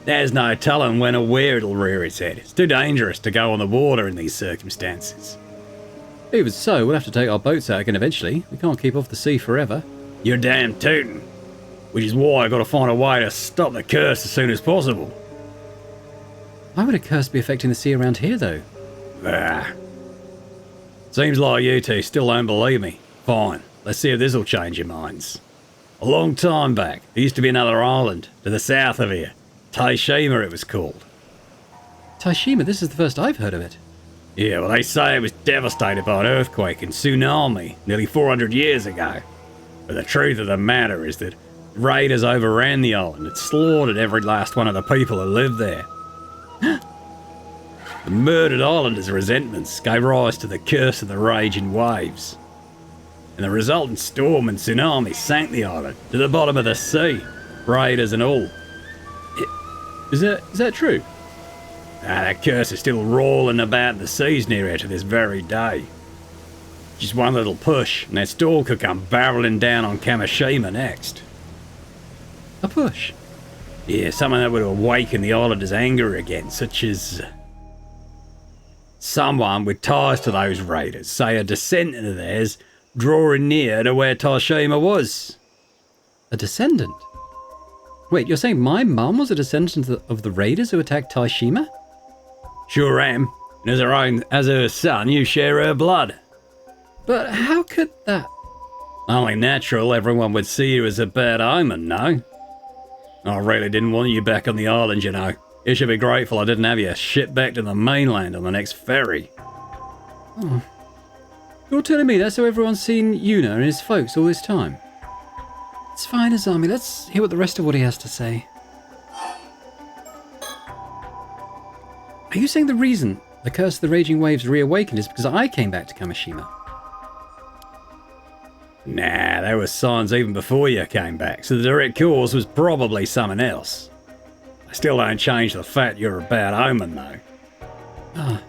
There's no telling when or where it'll rear its head. It's too dangerous to go on the water in these circumstances. Even so, we'll have to take our boats out again eventually. We can't keep off the sea forever. You're damn tootin'. Which is why I gotta find a way to stop the curse as soon as possible. Why would a curse be affecting the sea around here, though? Seems like you two still don't believe me. Fine, let's see if this'll change your minds. A long time back, there used to be another island to the south of here. Taishima it was called. Taishima, this is the first I've heard of it. Yeah, well, they say it was devastated by an earthquake and tsunami nearly 400 years ago. But the truth of the matter is that raiders overran the island and slaughtered every last one of the people who lived there. The murdered islanders' resentments gave rise to the curse of the raging waves. And the resultant storm and tsunami sank the island to the bottom of the sea, raiders and all. Is that true? That curse is still rolling about the seas near here to this very day. Just one little push, and that storm could come barreling down on Kamishima next. A push? Yeah, something that would awaken the islanders' anger again, such as someone with ties to those raiders, say a descendant of theirs, drawing near to where Taishima was. A descendant? Wait, you're saying my mum was a descendant of the raiders who attacked Taishima? Sure am. And as her son, you share her blood. But how could that? Only natural everyone would see you as a bad omen, no? I really didn't want you back on the island, you know. You should be grateful I didn't have you shipped back to the mainland on the next ferry. Oh. You're telling me that's how everyone's seen Yuna and his folks all this time? It's fine, Azami. Let's hear what the rest of what he has to say. Are you saying the reason the curse of the raging waves reawakened is because I came back to Kamishima? Nah, there were signs even before you came back, so the direct cause was probably something else. I still don't change the fact you're a bad omen, though. Ah.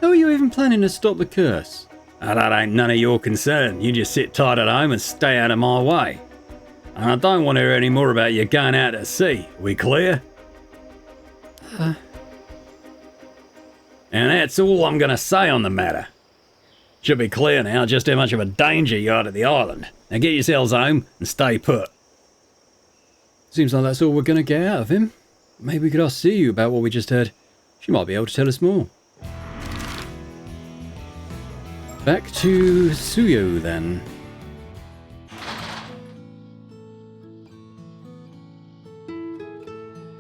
How are you even planning to stop the curse? That ain't none of your concern. You just sit tight at home and stay out of my way. And I don't want to hear any more about you going out to sea. We clear? And that's all I'm going to say on the matter. Should be clear now just how much of a danger you are to the island. Now get yourselves home and stay put. Seems like that's all we're going to get out of him. Maybe we could ask Suyu about what we just heard. She might be able to tell us more. Back to Suyu then.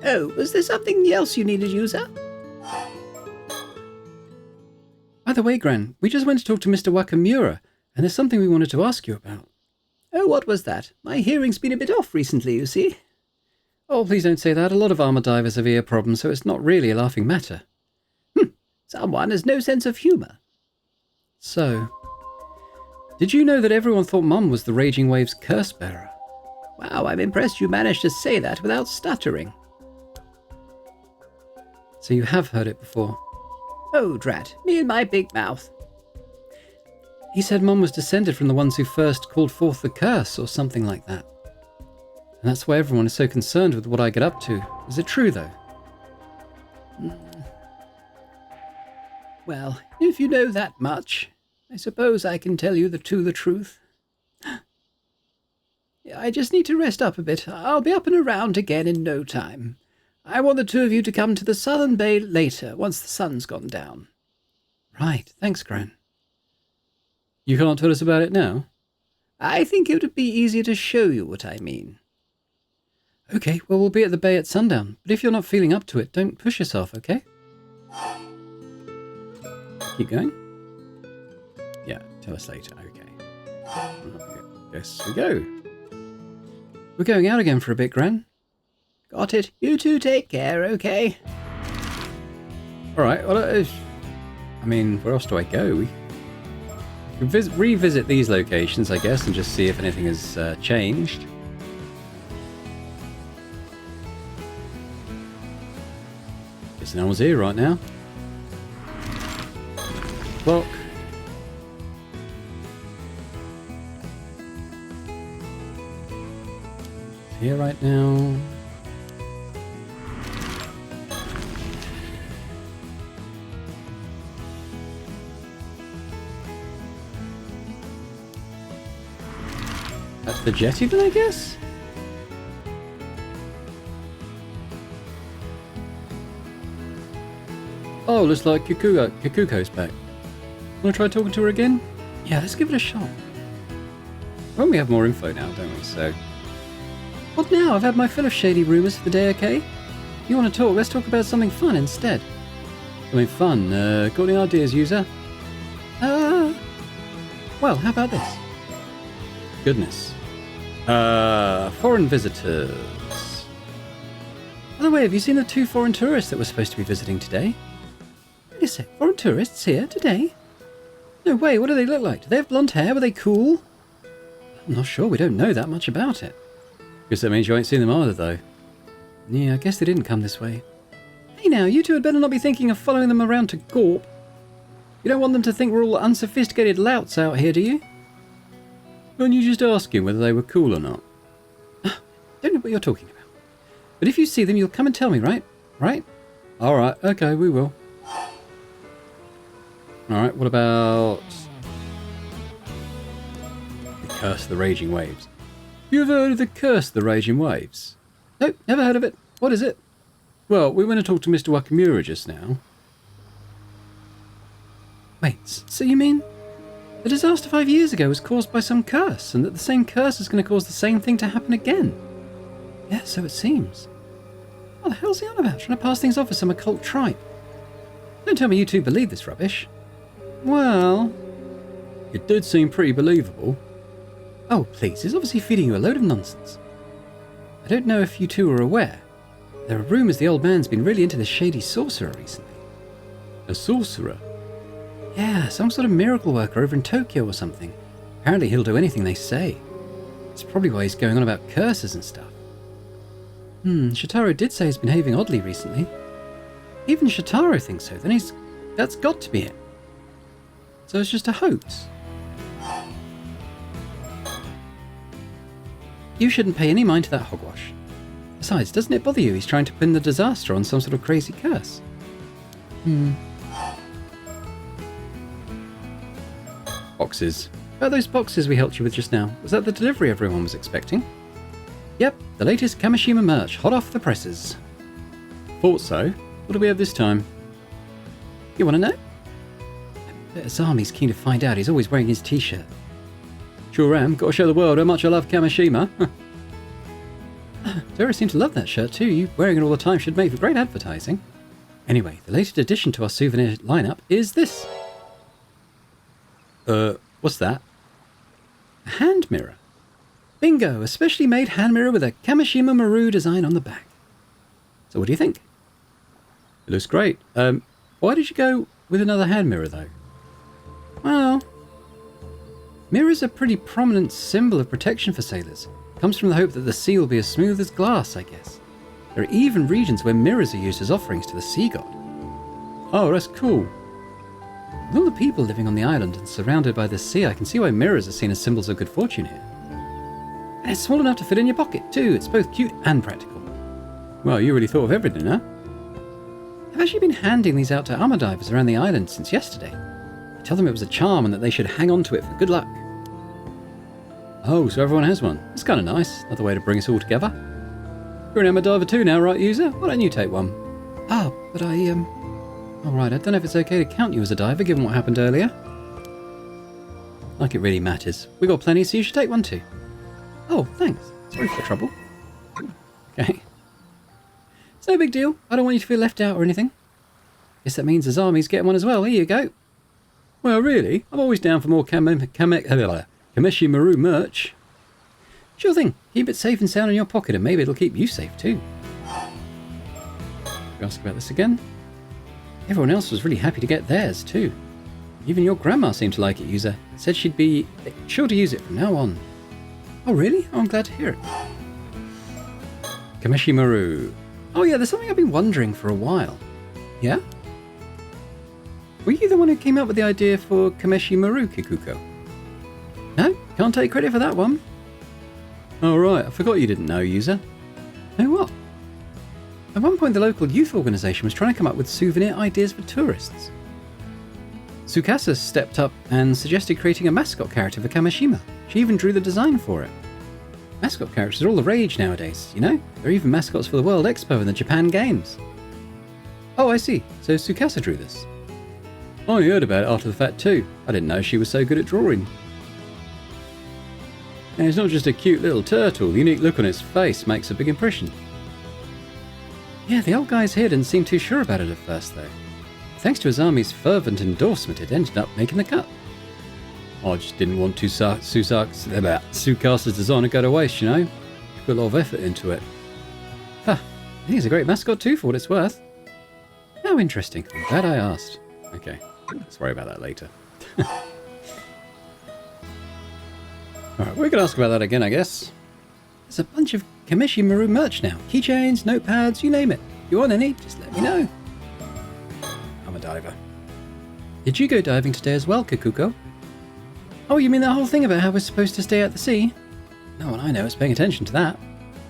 Oh, was there something else you needed, user? By the way, Gran, we just went to talk to Mr. Wakamura, and there's something we wanted to ask you about. Oh, what was that? My hearing's been a bit off recently, you see. Oh, please don't say that. A lot of armor divers have ear problems, so it's not really a laughing matter. Someone has no sense of humour. So, did you know that everyone thought Mum was the Raging Waves curse bearer? Wow, I'm impressed you managed to say that without stuttering. So you have heard it before? Oh, drat, me and my big mouth. He said Mum was descended from the ones who first called forth the curse, or something like that. And that's why everyone is so concerned with what I get up to. Is it true, though? Well, if you know that much, I suppose I can tell you the truth. I just need to rest up a bit. I'll be up and around again in no time. I want the two of you to come to the southern bay later, once the sun's gone down. Right, thanks, Gran. You can't tell us about it now? I think it would be easier to show you what I mean. Okay, well, we'll be at the bay at sundown, but if you're not feeling up to it, don't push yourself, okay? Keep going? Yeah, tell us later, okay. Yes, we go. We're going out again for a bit, Gran. Got it. You two take care, okay? Alright, well, I mean, where else do I go? We can revisit these locations, I guess, and just see if anything has changed. Guess no one's here right now. Clock. Here right now. That's the jetty then, I guess? Oh, looks like Kikuko's back. Wanna try talking to her again? Yeah, let's give it a shot. Well, we have more info now, don't we? So, what now? I've had my fill of shady rumours for the day, okay? You want to talk? Let's talk about something fun instead. Something fun? Got any ideas, user? Well, how about this? Goodness. Foreign visitors. By the way, have you seen the 2 foreign tourists that were supposed to be visiting today? Wait a sec, foreign tourists here today? No way, what do they look like? Do they have blonde hair? Were they cool? I'm not sure, we don't know that much about it. Guess that means you ain't seen them either, though. Yeah, I guess they didn't come this way. Hey now, you two had better not be thinking of following them around to Gorp. You don't want them to think we're all unsophisticated louts out here, do you? Weren't you just asking whether they were cool or not? Don't know what you're talking about. But if you see them, you'll come and tell me, right? Right? Alright, okay, we will. Alright, what about... The Curse of the Raging Waves? You ever heard of the Curse of the Raging Waves? Nope, never heard of it. What is it? Well, we went to talk to Mr. Wakamura just now. Wait, so you mean... The disaster 5 years ago was caused by some curse, and that the same curse is going to cause the same thing to happen again? Yeah, so it seems. What the hell's he on about? Trying to pass things off as some occult tripe? Don't tell me you two believe this rubbish. Well... It did seem pretty believable. Oh, please, he's obviously feeding you a load of nonsense. I don't know if you two are aware. There are rumours the old man's been really into this shady sorcerer recently. A sorcerer? Yeah, some sort of miracle worker over in Tokyo or something. Apparently he'll do anything they say. That's probably why he's going on about curses and stuff. Shotaro did say he's been behaving oddly recently. Even Shotaro thinks so, then that's got to be it. So it's just a hoax. You shouldn't pay any mind to that hogwash. Besides, doesn't it bother you he's trying to pin the disaster on some sort of crazy curse? Boxes. About those boxes we helped you with just now. Was that the delivery everyone was expecting? Yep, the latest Kamishima merch, hot off the presses. Thought so. What do we have this time? You want to know? I bet Azami's keen to find out. He's always wearing his t-shirt. Sure am. Got to show the world how much I love Kamishima. Dora seemed to love that shirt too. You wearing it all the time should make for great advertising. Anyway, the latest addition to our souvenir lineup is this. What's that? A hand mirror. Bingo! A specially made hand mirror with a Kamishima Maru design on the back. So what do you think? It looks great. Why did you go with another hand mirror though? Well, mirrors are a pretty prominent symbol of protection for sailors. Comes from the hope that the sea will be as smooth as glass, I guess. There are even regions where mirrors are used as offerings to the sea god. Oh, that's cool. With all the people living on the island and surrounded by the sea, I can see why mirrors are seen as symbols of good fortune here. And it's small enough to fit in your pocket too. It's both cute and practical. Well, you really thought of everything, huh? I've actually been handing these out to armor divers around the island since yesterday. I tell them it was a charm and that they should hang on to it for good luck. Oh, so everyone has one. It's kind of nice. Another way to bring us all together. You're an armor diver too now, right, user? Why don't you take one? Ah, but Alright, I don't know if it's okay to count you as a diver given what happened earlier. Like it really matters. We got plenty, so you should take one too. Oh, thanks. Sorry for the trouble. Okay. It's no big deal. I don't want you to feel left out or anything. Guess that means Azami's getting one as well. Here you go. Well, really? I'm always down for more Kameshi Maru merch. Sure thing. Keep it safe and sound in your pocket and maybe it'll keep you safe too. You ask about this again? Everyone else was really happy to get theirs too. Even your grandma seemed to like it, user. Said she'd be sure to use it from now on. Oh really? Oh, I'm glad to hear it. Kameshi Maru. Oh yeah, there's something I've been wondering for a while. Yeah? Were you the one who came up with the idea for Kameshi Maru, Kikuko? No, can't take credit for that one. Oh right, I forgot you didn't know, user. Know what? At one point the local youth organisation was trying to come up with souvenir ideas for tourists. Tsukasa stepped up and suggested creating a mascot character for Kamishima. She even drew the design for it. Mascot characters are all the rage nowadays, you know? There are even mascots for the World Expo and the Japan Games. Oh, I see. So Tsukasa drew this. I only heard about it after the fact too. I didn't know she was so good at drawing. And it's not just a cute little turtle. The unique look on its face makes a big impression. Yeah, the old guy's here didn't seem too sure about it at first, though. Thanks to his army's fervent endorsement, it ended up making the cut. I just didn't want to Sukasa's design to go to waste, you know. He put a lot of effort into it. Huh. I think he's a great mascot too, for what it's worth. How interesting. I'm glad I asked. Okay, let's worry about that later. Alright, we can ask about that again, I guess. There's a bunch of Kamishi Maru merch now. Keychains, notepads, you name it. If you want any, just let me know. I'm a diver. Did you go diving today as well, Kikuko? Oh, you mean that whole thing about how we're supposed to stay out the sea? No one I know is paying attention to that.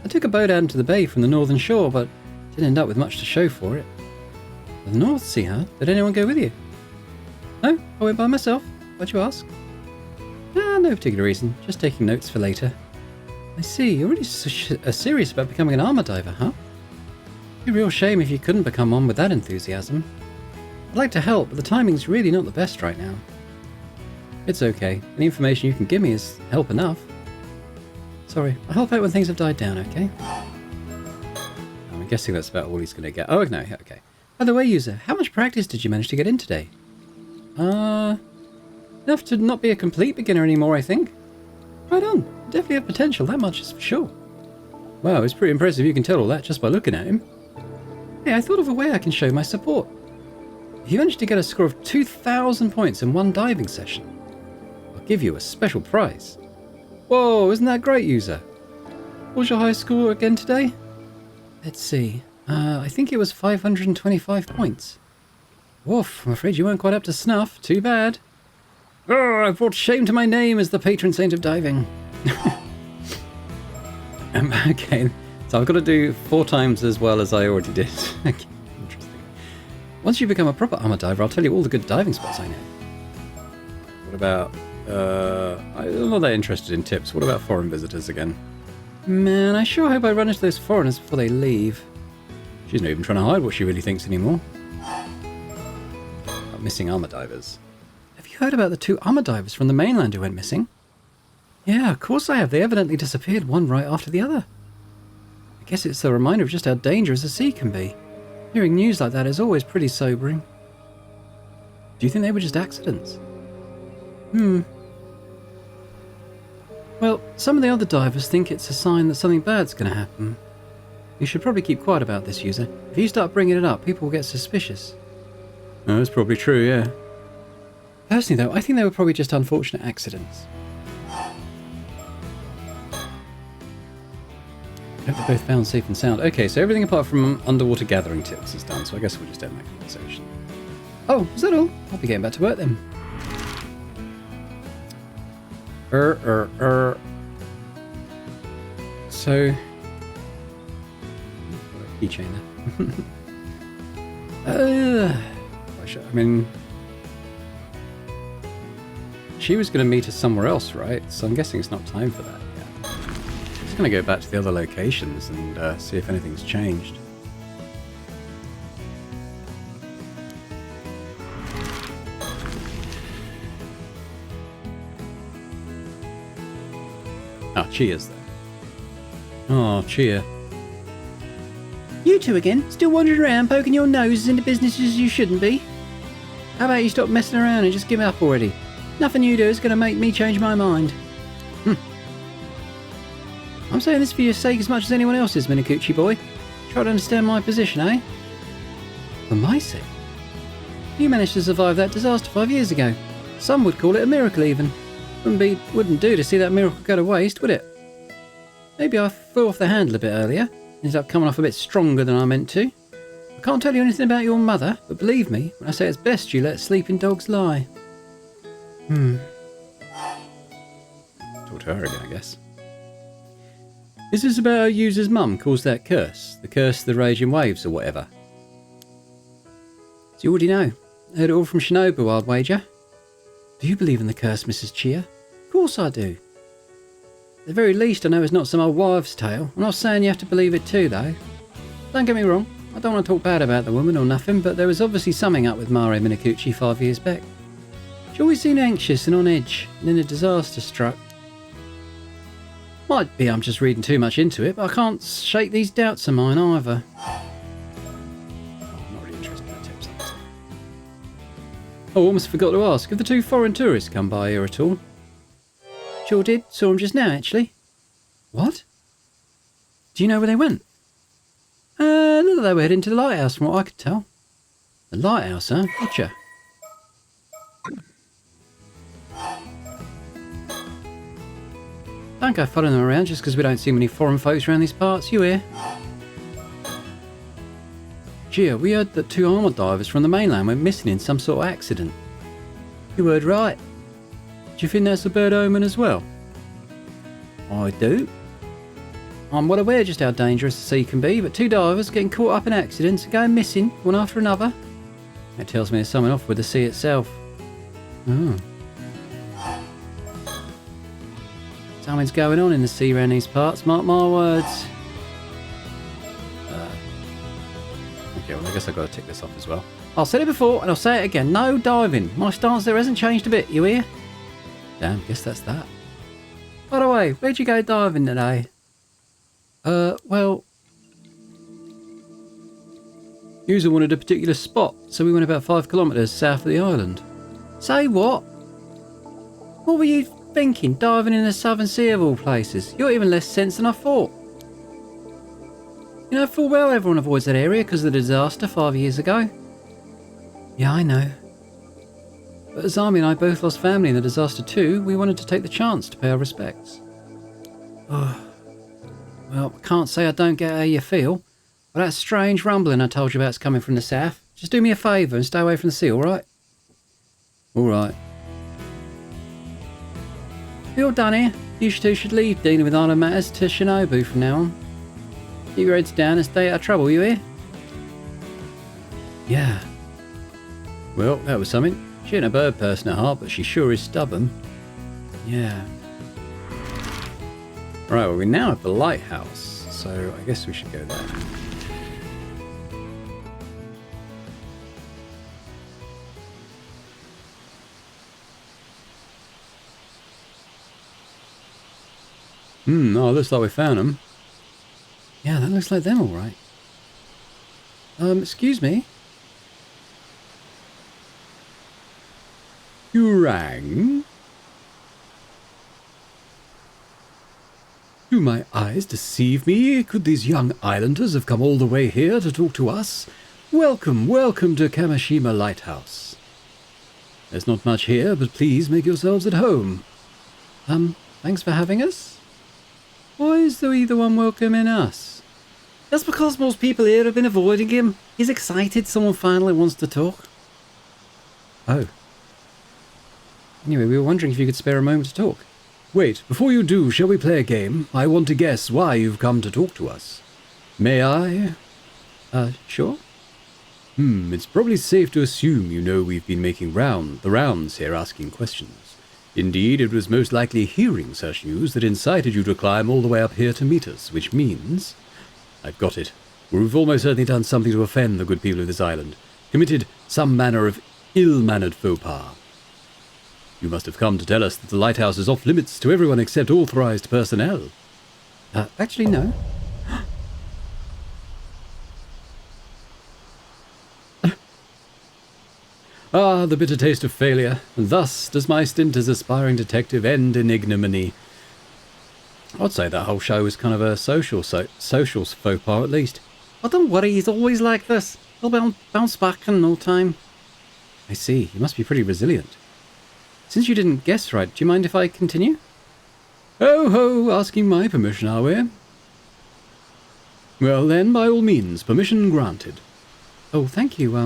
I took a boat out into the bay from the northern shore, but didn't end up with much to show for it. The North Sea, huh? Did anyone go with you? No, I went by myself. Why'd you ask? No particular reason. Just taking notes for later. I see. You're really serious about becoming an armor diver, huh? It'd be a real shame if you couldn't become one with that enthusiasm. I'd like to help, but the timing's really not the best right now. It's okay. Any information you can give me is help enough. Sorry, I'll help out when things have died down, okay? I'm guessing that's about all he's going to get. Oh, no, okay. By the way, user, how much practice did you manage to get in today? Enough to not be a complete beginner anymore, I think. Right on. Definitely have potential, that much is for sure. Wow, it's pretty impressive you can tell all that just by looking at him. Hey, I thought of a way I can show my support. If you manage to get a score of 2,000 points in one diving session, I'll give you a special prize. Whoa, isn't that great, user? What was your high score again today? Let's see. I think it was 525 points. Woof, I'm afraid you weren't quite up to snuff. Too bad. Oh, I've brought shame to my name as the patron saint of diving. Okay, so I've got to do 4 times as well as I already did. Okay, interesting. Once you become a proper armor diver, I'll tell you all the good diving spots I know. What about... I'm not that interested in tips. What about foreign visitors again? Man, I sure hope I run into those foreigners before they leave. She's not even trying to hide what she really thinks anymore. Missing armor divers. Have you heard about the 2 armor divers from the mainland who went missing? Yeah, of course I have. They evidently disappeared one right after the other. I guess it's a reminder of just how dangerous the sea can be. Hearing news like that is always pretty sobering. Do you think they were just accidents? Well, some of the other divers think it's a sign that something bad's going to happen. You should probably keep quiet about this, user. If you start bringing it up, people will get suspicious. Oh, that's probably true, yeah. Personally, though, I think they were probably just unfortunate accidents. I hope they're both found safe and sound. Okay, so everything apart from underwater gathering tips is done, so I guess we'll just end that conversation. Oh, is that all? I'll be getting back to work then. So... keychain there. I mean... She was going to meet us somewhere else, right? So I'm guessing it's not time for that yet. Just going to go back to the other locations and see if anything's changed. Ah, Chia's there. Oh, Chia. You two again? Still wandering around poking your noses into businesses you shouldn't be? How about you stop messing around and just give up already? Nothing you do is going to make me change my mind. I'm saying this for your sake as much as anyone else's, Minakuchi boy. Try to understand my position, eh? For my sake? You managed to survive that disaster 5 years ago. Some would call it a miracle even. Wouldn't do to see that miracle go to waste, would it? Maybe I flew off the handle a bit earlier. Ended up coming off a bit stronger than I meant to. I can't tell you anything about your mother, but believe me when I say it's best you let sleeping dogs lie. Talk to her again, I guess. Is this about our user's mum caused that curse? The curse of the raging waves or whatever? So you already know. Heard it all from Shinobu, I'd wager. Do you believe in the curse, Mrs. Chia? Of course I do. At the very least, I know it's not some old wives' tale. I'm not saying you have to believe it too, though. Don't get me wrong. I don't want to talk bad about the woman or nothing, but there was obviously something up with Mare Minakuchi 5 years back. She always seemed anxious and on edge, and then a disaster struck. Might be I'm just reading too much into it, but I can't shake these doubts of mine either. I'm not really interested in the tips. Oh, almost forgot to ask, have the 2 foreign tourists come by here at all? Sure did. Saw them just now, actually. What? Do you know where they went? Look, they were heading to the lighthouse from what I could tell. The lighthouse, huh? Gotcha. Don't go following them around just because we don't see many foreign folks around these parts, you hear? Gia, we heard that 2 armoured divers from the mainland went missing in some sort of accident. You heard right. Do you think that's a bird omen as well? I do. I'm well aware just how dangerous the sea can be, but 2 divers getting caught up in accidents and going missing one after another. That tells me there's something off with the sea itself. Oh. Something's going on in the sea around these parts, mark my words. Okay, well I guess I've got to tick this off as well. I've said it before and I'll say it again, no diving. My stance there hasn't changed a bit, you hear? Damn, guess that's that. By the way, where'd you go diving today? Well... User wanted a particular spot, so we went about 5 kilometres south of the island. Say what? What were you thinking, diving in the Southern Sea of all places? You're even less sense than I thought. You know full well everyone avoids that area because of the disaster 5 years ago. Yeah, I know. But as Army and I both lost family in the disaster too, we wanted to take the chance to pay our respects. Oh. Well, I can't say I don't get how you feel, but that strange rumbling I told you about's coming from the south. Just do me a favour and stay away from the sea, alright? Alright. You're done here. You two should leave dealing with island matters to Shinobu from now on. Keep your heads down and stay out of trouble, you hear? Yeah. Well, that was something. She ain't a bird person at heart, but she sure is stubborn. Yeah. Right, well we now have the lighthouse, so I guess we should go there. Oh, looks like we found them. Yeah, that looks like them all right. Excuse me? You rang? Do my eyes deceive me? Could these young islanders have come all the way here to talk to us? Welcome, welcome to Kamishima Lighthouse. There's not much here, but please make yourselves at home. Thanks for having us. Why is there either one welcoming us? That's because most people here have been avoiding him. He's excited someone finally wants to talk. Oh. Anyway, we were wondering if you could spare a moment to talk. Wait, before you do, shall we play a game? I want to guess why you've come to talk to us. May I? Sure. It's probably safe to assume you know we've been making the rounds here asking questions. Indeed, it was most likely hearing such news that incited you to climb all the way up here to meet us, which means... I've got it. We've almost certainly done something to offend the good people of this island. Committed some manner of ill-mannered faux pas. You must have come to tell us that the lighthouse is off limits to everyone except authorized personnel. Actually, no. Ah, the bitter taste of failure. And thus does my stint as aspiring detective end in ignominy. I'd say that whole show was kind of a social faux pas, at least. Oh, don't worry, he's always like this. He'll bounce back in no time. I see, you must be pretty resilient. Since you didn't guess right, do you mind if I continue? Ho ho, asking my permission, are we? Well then, by all means, permission granted. Oh, thank you,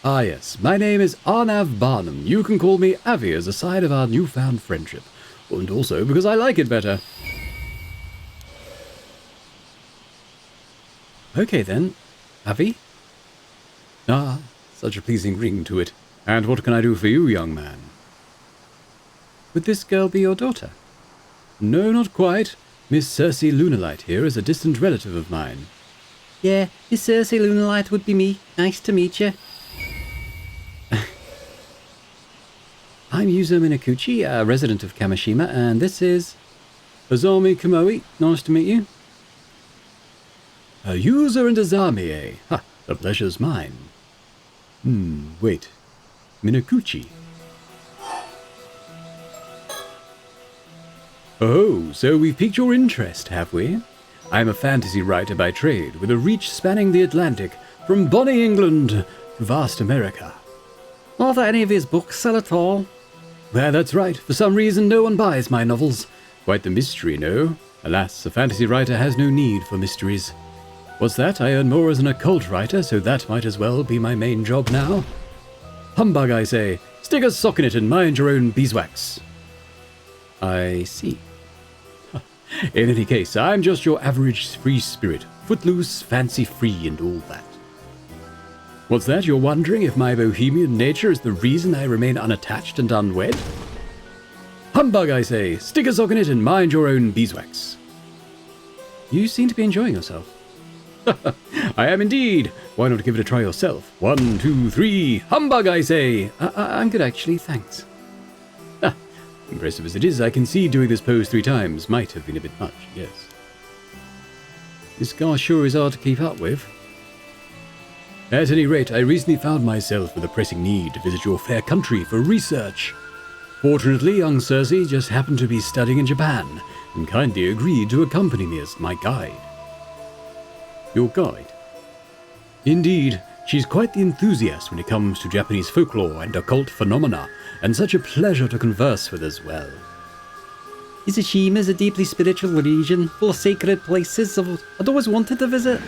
Ah yes, my name is Arnav Barnum. You can call me Avi as a sign of our newfound friendship. And also because I like it better. Okay then, Avi. Ah, such a pleasing ring to it. And what can I do for you, young man? Would this girl be your daughter? No, not quite. Miss Circe Lunalight here is a distant relative of mine. Yeah, Miss Circe Lunalight would be me. Nice to meet you. I'm Yuzo Minakuchi, a resident of Kamishima, and this is... Azami Kamoi, nice to meet you. A user and Azami, eh? Ha, the pleasure's mine. Wait. Minakuchi. Oh, so we've piqued your interest, have we? I'm a fantasy writer by trade, with a reach spanning the Atlantic, from bonny England to vast America. Not that any of his books sell at all. Well, that's right. For some reason, no one buys my novels. Quite the mystery, no? Alas, a fantasy writer has no need for mysteries. What's that? I earn more as an occult writer, so that might as well be my main job now. Humbug, I say. Stick a sock in it and mind your own beeswax. I see. In any case, I'm just your average free spirit. Footloose, fancy-free, and all that. What's that? You're wondering if my bohemian nature is the reason I remain unattached and unwed? Humbug, I say. Stick a sock in it and mind your own beeswax. You seem to be enjoying yourself. I am indeed. Why not give it a try yourself? 1, 2, 3. Humbug, I say. I'm good, actually, thanks. Impressive as it is, I can see doing this pose 3 times might have been a bit much, yes. This guy sure is hard to keep up with. At any rate, I recently found myself with a pressing need to visit your fair country for research. Fortunately, young Cersei just happened to be studying in Japan, and kindly agreed to accompany me as my guide. Your guide? Indeed, she's quite the enthusiast when it comes to Japanese folklore and occult phenomena, and such a pleasure to converse with as well. Izushima is a deeply spiritual region, full of sacred places I'd always wanted to visit.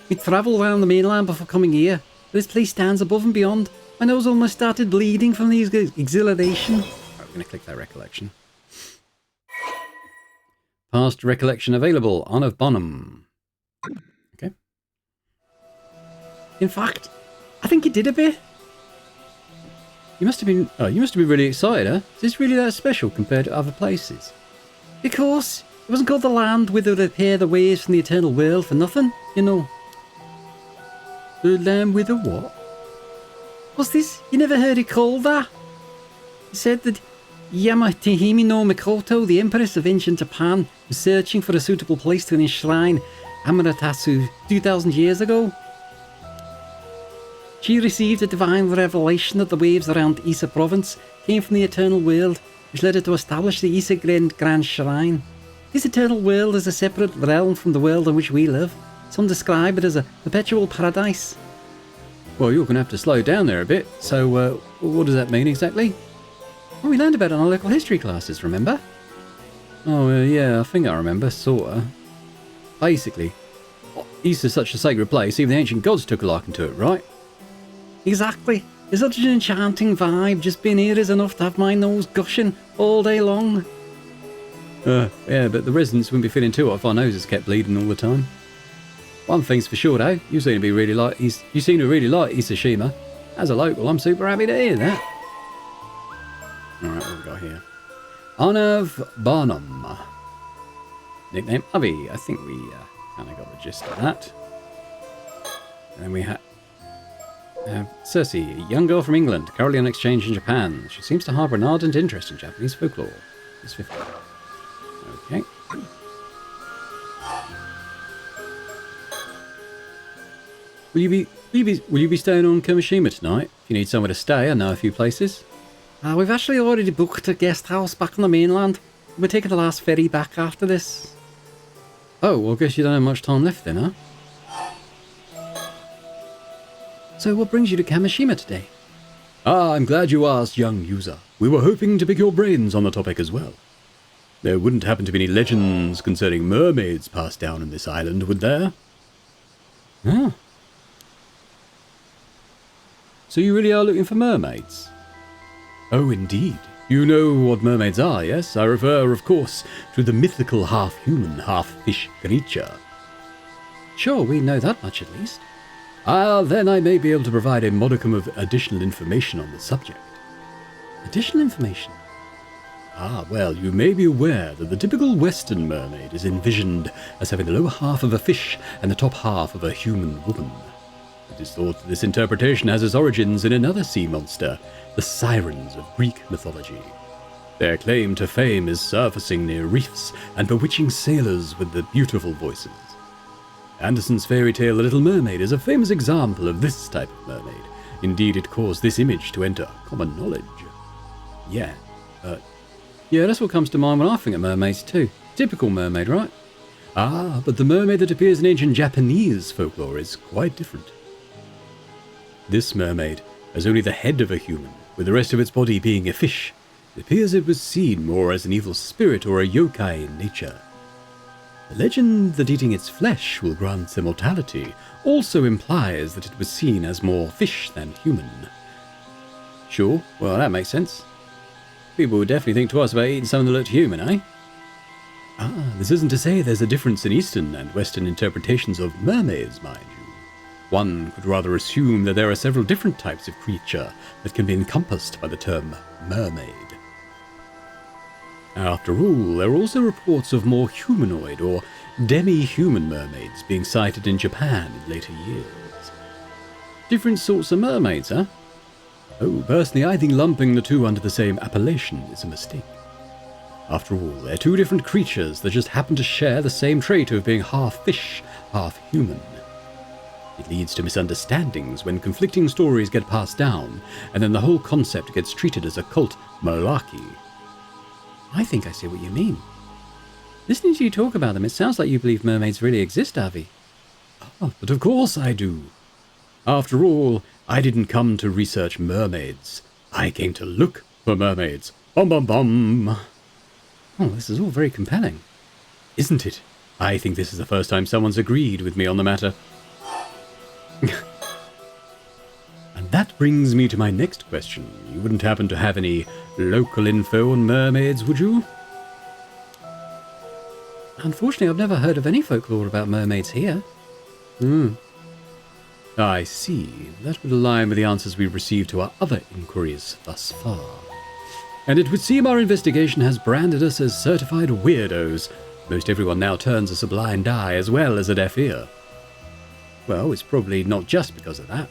We travelled around the mainland before coming here, but this place stands above and beyond. My nose almost started bleeding from the exhilaration. Right, we're going to click that recollection. Past recollection available, Anne of Bonham. Okay. In fact, I think it did a bit. You must have been really excited, huh? Is this really that special compared to other places? Because it wasn't called the land whither appear the waves from the eternal world for nothing, you know. The land with a what? What's this? You never heard it called that? It said that Yamatihime no Mikoto, the Empress of ancient Japan, was searching for a suitable place to enshrine Amaterasu 2,000 years ago. She received a divine revelation that the waves around Issa province came from the eternal world, which led her to establish the Issa Grand Shrine. This eternal world is a separate realm from the world in which we live. Some describe it as a perpetual paradise. Well, you're going to have to slow down there a bit. So, what does that mean exactly? Well, we learned about it in our local history classes, remember? Oh, yeah, I think I remember, sorta. Basically, Issa's such a sacred place, even the ancient gods took a liking to it, right? Exactly. It's such an enchanting vibe. Just being here is enough to have my nose gushing all day long. Yeah, but the residents wouldn't be feeling too hot if our noses kept bleeding all the time. One thing's for sure, though, you seem to really like Izushima. As a local, I'm super happy to hear that. Alright, what have we got here? Arnav Barnum. Nickname Avi. I think we kind of got the gist of that. And then we have Cersei, a young girl from England, currently on exchange in Japan. She seems to harbour an ardent interest in Japanese folklore. It's 50. Okay. Will you be staying on Kamishima tonight? If you need somewhere to stay, I know a few places. We've actually already booked a guest house back on the mainland. We're taking the last ferry back after this. Oh, well, I guess you don't have much time left then, huh? So what brings you to Kamishima today? I'm glad you asked, young user. We were hoping to pick your brains on the topic as well. There wouldn't happen to be any legends concerning mermaids passed down on this island, would there? Oh. So you really are looking for mermaids? Oh, indeed. You know what mermaids are, yes? I refer, of course, to the mythical half-human, half-fish creature. Sure, we know that much at least. Then I may be able to provide a modicum of additional information on the subject. Additional information? Well, you may be aware that the typical Western mermaid is envisioned as having the lower half of a fish and the top half of a human woman. It is thought that this interpretation has its origins in another sea monster, the sirens of Greek mythology. Their claim to fame is surfacing near reefs and bewitching sailors with their beautiful voices. Andersen's fairy tale The Little Mermaid is a famous example of this type of mermaid. Indeed, it caused this image to enter common knowledge. Yeah, that's what comes to mind when I think of mermaids too. Typical mermaid, right? but the mermaid that appears in ancient Japanese folklore is quite different. This mermaid has only the head of a human, with the rest of its body being a fish. It appears it was seen more as an evil spirit or a yokai in nature. The legend that eating its flesh will grant immortality also implies that it was seen as more fish than human. Sure, well that makes sense. People would definitely think twice about eating something that looked human, eh? This isn't to say there's a difference in Eastern and Western interpretations of mermaids, mind you. One could rather assume that there are several different types of creature that can be encompassed by the term mermaid. After all, there are also reports of more humanoid or demi-human mermaids being sighted in Japan in later years. Different sorts of mermaids, huh? Oh, personally, I think lumping the two under the same appellation is a mistake. After all, they're two different creatures that just happen to share the same trait of being half fish, half human. It leads to misunderstandings when conflicting stories get passed down, and then the whole concept gets treated as occult malarkey. I think I see what you mean. Listening to you talk about them, it sounds like you believe mermaids really exist, Avi. But of course I do. After all, I didn't come to research mermaids. I came to look for mermaids. Bum bum bum. Oh, this is all very compelling. Isn't it? I think this is the first time someone's agreed with me on the matter. And that brings me to my next question. You wouldn't happen to have any local info on mermaids, would you? Unfortunately, I've never heard of any folklore about mermaids here. I see. That would align with the answers we've received to our other inquiries thus far. And it would seem our investigation has branded us as certified weirdos. Most everyone now turns us a blind eye as well as a deaf ear. Well, it's probably not just because of that.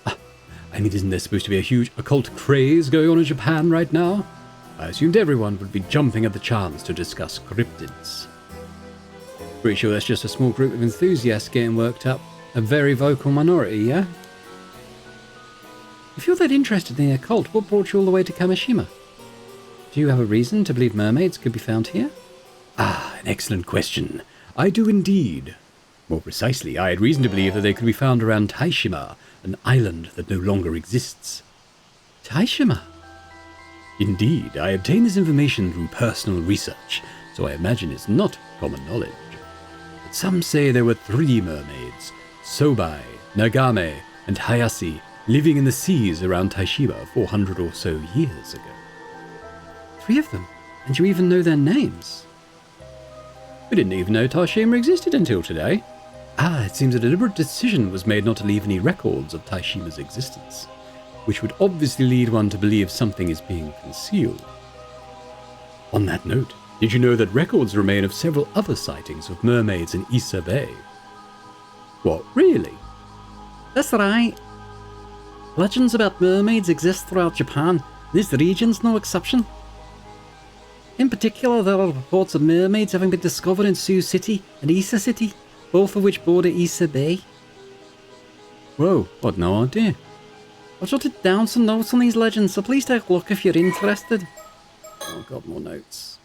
I mean, isn't there supposed to be a huge occult craze going on in Japan right now? I assumed everyone would be jumping at the chance to discuss cryptids. Pretty sure that's just a small group of enthusiasts getting worked up. A very vocal minority, yeah? If you're that interested in the occult, what brought you all the way to Kamishima? Do you have a reason to believe mermaids could be found here? An excellent question. I do indeed. More precisely, I had reason to believe that they could be found around Taishima, an island that no longer exists. Taishima? Indeed, I obtained this information through personal research, so I imagine it's not common knowledge. But some say there were 3 mermaids, Sobai, Nagame, and Hayase, living in the seas around Taishima 400 or so years ago. 3 of them? And you even know their names? We didn't even know Taishima existed until today. It seems a deliberate decision was made not to leave any records of Taishima's existence, which would obviously lead one to believe something is being concealed. On that note, did you know that records remain of several other sightings of mermaids in Issa Bay? What, really? That's right. Legends about mermaids exist throughout Japan. This region's no exception. In particular, there are reports of mermaids having been discovered in Sioux City and Issa City, both of which border Issa Bay. Whoa, I'd no idea. I've jotted down some notes on these legends, so please take a look if you're interested. Oh, I've got more notes.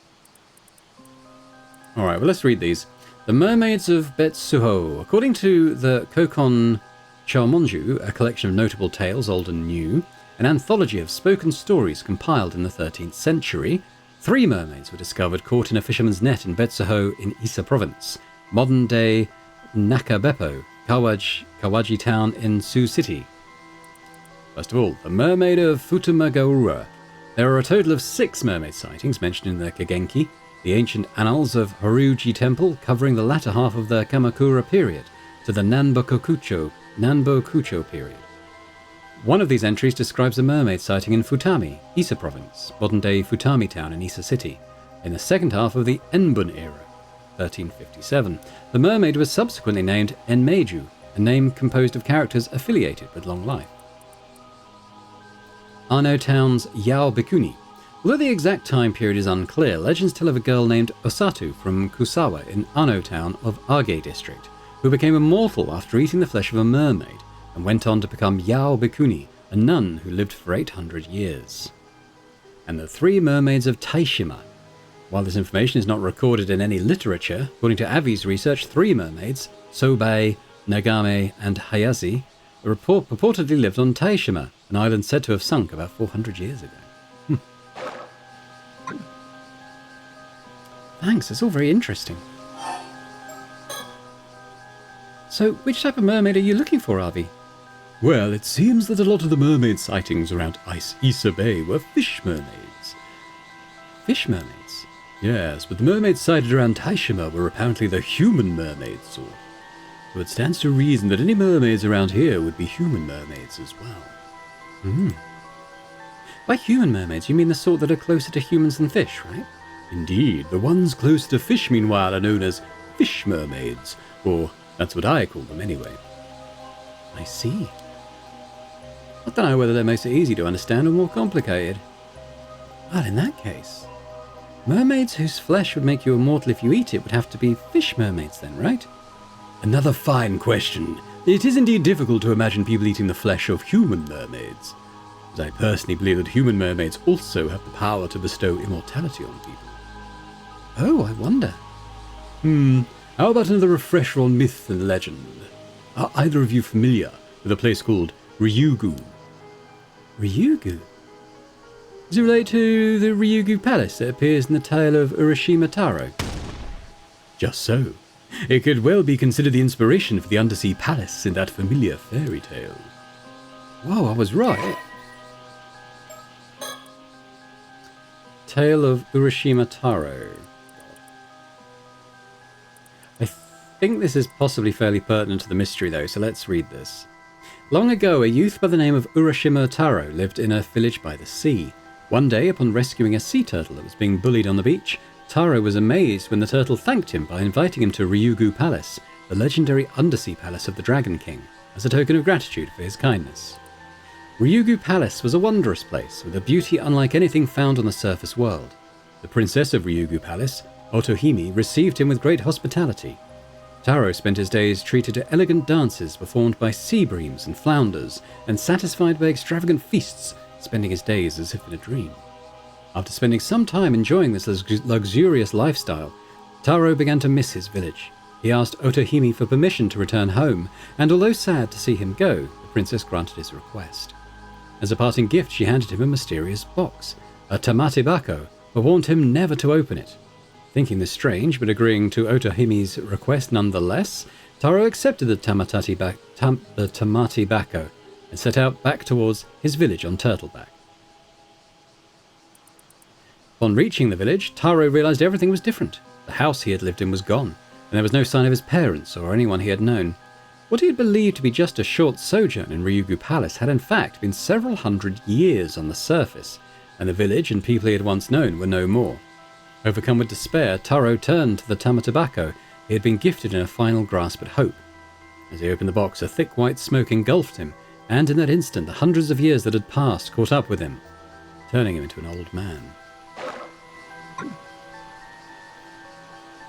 Alright, well, let's read these. The Mermaids of Betsuho. According to the Kokon Chomonju, a collection of notable tales, old and new, an anthology of spoken stories compiled in the 13th century, 3 mermaids were discovered caught in a fisherman's net in Betsuho in Issa province, modern-day Nakabeppo, Kawaji town in Sioux City. First of all, the Mermaid of Futamagaura. There are a total of 6 mermaid sightings mentioned in the Kagenki, the ancient annals of Horyuji Temple, covering the latter half of the Kamakura period to the Nanbokucho period. One of these entries describes a mermaid sighting in Futami, Issa province, modern-day Futami town in Issa city, in the second half of the Enbun era, 1357. The mermaid was subsequently named Enmeiju, a name composed of characters affiliated with long life. Ano town's Yao Bikuni. Although the exact time period is unclear, legends tell of a girl named Osatu from Kusawa in Ano town of Age district, who became immortal after eating the flesh of a mermaid, and went on to become Yao Bikuni, a nun who lived for 800 years. And the 3 mermaids of Taishima. While this information is not recorded in any literature, according to Avi's research, 3 mermaids, Sobei, Nagame, and Hayazi, purportedly lived on Taishima, an island said to have sunk about 400 years ago. Thanks, it's all very interesting. So, which type of mermaid are you looking for, Avi? Well, it seems that a lot of the mermaid sightings around Isa Bay were fish mermaids. Fish mermaids? Yes, but the mermaids sighted around Taishima were apparently the human mermaid sort. So it stands to reason that any mermaids around here would be human mermaids as well. By human mermaids, you mean the sort that are closer to humans than fish, right? Indeed, the ones close to fish, meanwhile, are known as fish mermaids, or that's what I call them anyway. I see. I don't know whether that makes it easy to understand or more complicated. Well, in that case, mermaids whose flesh would make you immortal if you eat it would have to be fish mermaids then, right? Another fine question. It is indeed difficult to imagine people eating the flesh of human mermaids, as I personally believe that human mermaids also have the power to bestow immortality on people. Oh, I wonder. How about another refresher on myth and legend? Are either of you familiar with a place called Ryugu? Ryugu? Does it relate to the Ryugu Palace that appears in the tale of Urashima Taro? Just so. It could well be considered the inspiration for the undersea palace in that familiar fairy tale. Whoa, I was right. Tale of Urashima Taro. I think this is possibly fairly pertinent to the mystery though, so let's read this. Long ago, a youth by the name of Urashima Taro lived in a village by the sea. One day, upon rescuing a sea turtle that was being bullied on the beach, Taro was amazed when the turtle thanked him by inviting him to Ryugu Palace, the legendary undersea palace of the Dragon King, as a token of gratitude for his kindness. Ryugu Palace was a wondrous place, with a beauty unlike anything found on the surface world. The princess of Ryugu Palace, Otohime, received him with great hospitality. Taro spent his days treated to elegant dances performed by sea breams and flounders, and satisfied by extravagant feasts, spending his days as if in a dream. After spending some time enjoying this luxurious lifestyle, Taro began to miss his village. He asked Otohime for permission to return home, and although sad to see him go, the princess granted his request. As a parting gift, she handed him a mysterious box, a tamatebako, but warned him never to open it. Thinking this strange, but agreeing to Otohime's request nonetheless, Taro accepted the tamatebako and set out back towards his village on Turtleback. Upon reaching the village, Taro realized everything was different. The house he had lived in was gone, and there was no sign of his parents or anyone he had known. What he had believed to be just a short sojourn in Ryugu Palace had in fact been several hundred years on the surface, and the village and people he had once known were no more. Overcome with despair, Taro turned to the tamatebako he had been gifted in a final grasp at hope. As he opened the box, a thick white smoke engulfed him, and in that instant the hundreds of years that had passed caught up with him, turning him into an old man.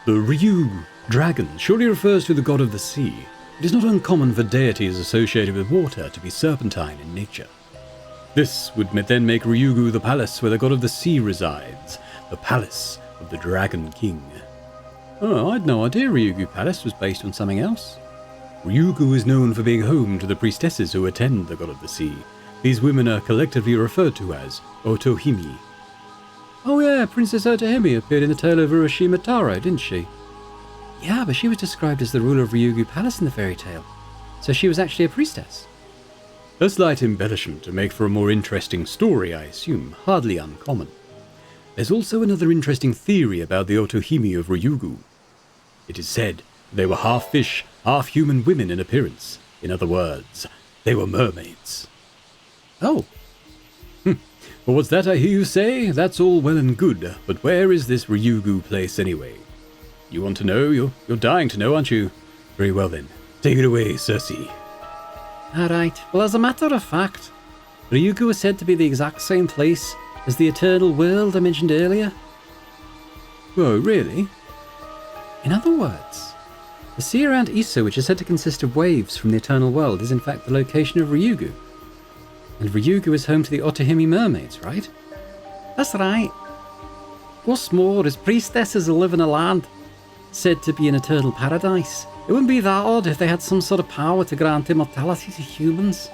The Ryugu dragon surely refers to the god of the sea. It is not uncommon for deities associated with water to be serpentine in nature. This would then make Ryugu the palace where the god of the sea resides, the palace of the Dragon King. Oh, I'd no idea Ryugu Palace was based on something else. Ryugu is known for being home to the priestesses who attend the god of the sea. These women are collectively referred to as Otohime. Oh yeah, Princess Otohime appeared in the tale of Urashima Taro, didn't she? Yeah, but she was described as the ruler of Ryugu Palace in the fairy tale. So she was actually a priestess. A slight embellishment to make for a more interesting story, I assume, hardly uncommon. There's also another interesting theory about the Otohime of Ryugu. It is said they were half fish, half human women in appearance. In other words, they were mermaids. Oh. Well, what's that I hear you say? That's all well and good, but where is this Ryugu place anyway? You want to know? You're dying to know, aren't you? Very well then. Take it away, Cersei. Alright, well as a matter of fact, Ryugu is said to be the exact same place as the eternal world I mentioned earlier. Whoa, really? In other words, the sea around Iso, which is said to consist of waves from the eternal world, is in fact the location of Ryugu. And Ryugu is home to the Otohime mermaids, right? That's right. What's more, as priestesses who live in a land said to be an eternal paradise, it wouldn't be that odd if they had some sort of power to grant immortality to humans.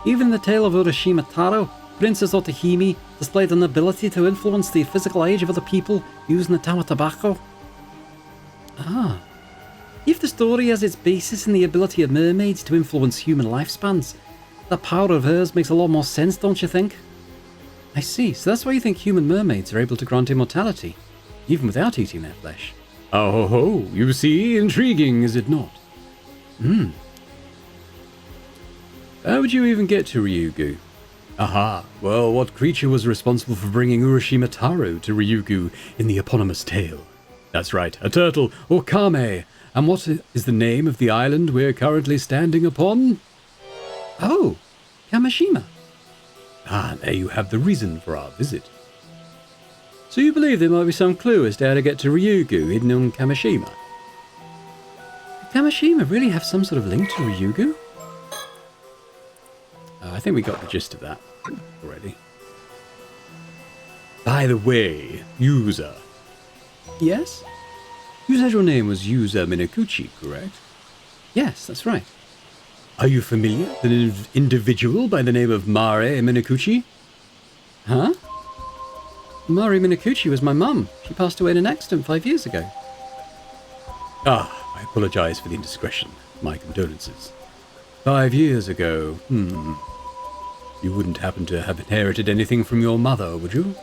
Even in the tale of Urashima Taro, Princess Otohime displayed an ability to influence the physical age of other people using the Tama tobacco. Ah. If the story has its basis in the ability of mermaids to influence human lifespans, that power of hers makes a lot more sense, don't you think? I see, so that's why you think human mermaids are able to grant immortality, even without eating their flesh. Oh ho, you see, intriguing, is it not? How would you even get to Ryugu? Aha, well, what creature was responsible for bringing Urashima Taro to Ryugu in the eponymous tale? That's right, a turtle, or kame. And what is the name of the island we're currently standing upon? Oh, Kamishima. Ah, there you have the reason for our visit. So you believe there might be some clue as to how to get to Ryugu hidden on Kamishima? Did Kamishima really have some sort of link to Ryugu? I think we got the gist of that already. By the way, Yuza. Yes? You said your name was Yuza Minakuchi, correct? Yes, that's right. Are you familiar with an individual by the name of Mare Minakuchi? Huh? Mari Minakuchi was my mum. She passed away in an accident 5 years ago. Ah, I apologize for the indiscretion. My condolences. 5 years ago, You wouldn't happen to have inherited anything from your mother, would you?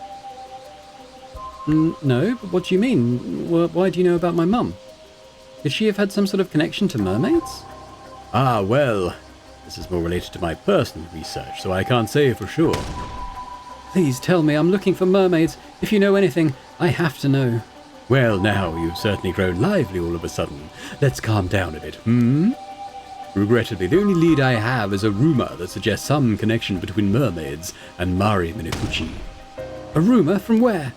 No, but what do you mean? Why do you know about my mum? Could she have had some sort of connection to mermaids? Ah, well, this is more related to my personal research, so I can't say for sure. Please tell me, I'm looking for mermaids. If you know anything, I have to know. Well, now, you've certainly grown lively all of a sudden. Let's calm down a bit, Regrettably, the only lead I have is a rumor that suggests some connection between mermaids and Mari Minakuchi. A rumor? From where?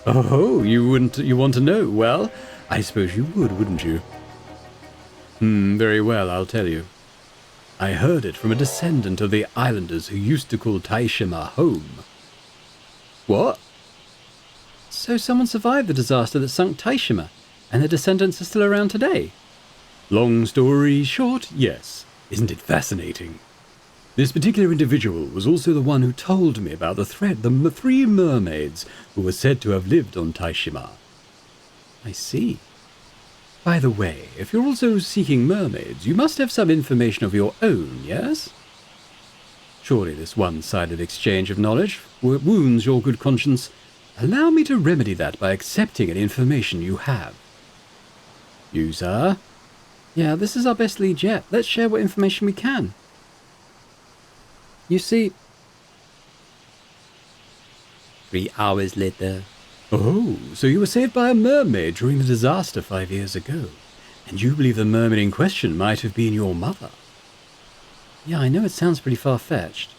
Oh, you want to know? Well, I suppose you would, wouldn't you? Very well, I'll tell you. I heard it from a descendant of the islanders who used to call Taishima home. What? So someone survived the disaster that sunk Taishima, and their descendants are still around today? Long story short, yes. Isn't it fascinating? This particular individual was also the one who told me about the three mermaids who were said to have lived on Taishima. I see. By the way, if you're also seeking mermaids, you must have some information of your own, yes? Surely this one-sided exchange of knowledge wounds your good conscience. Allow me to remedy that by accepting any information you have. You, sir? Yeah, this is our best lead yet. Let's share what information we can. You see... 3 hours later. Oh, so you were saved by a mermaid during the disaster 5 years ago, and you believe the mermaid in question might have been your mother? Yeah, I know it sounds pretty far-fetched.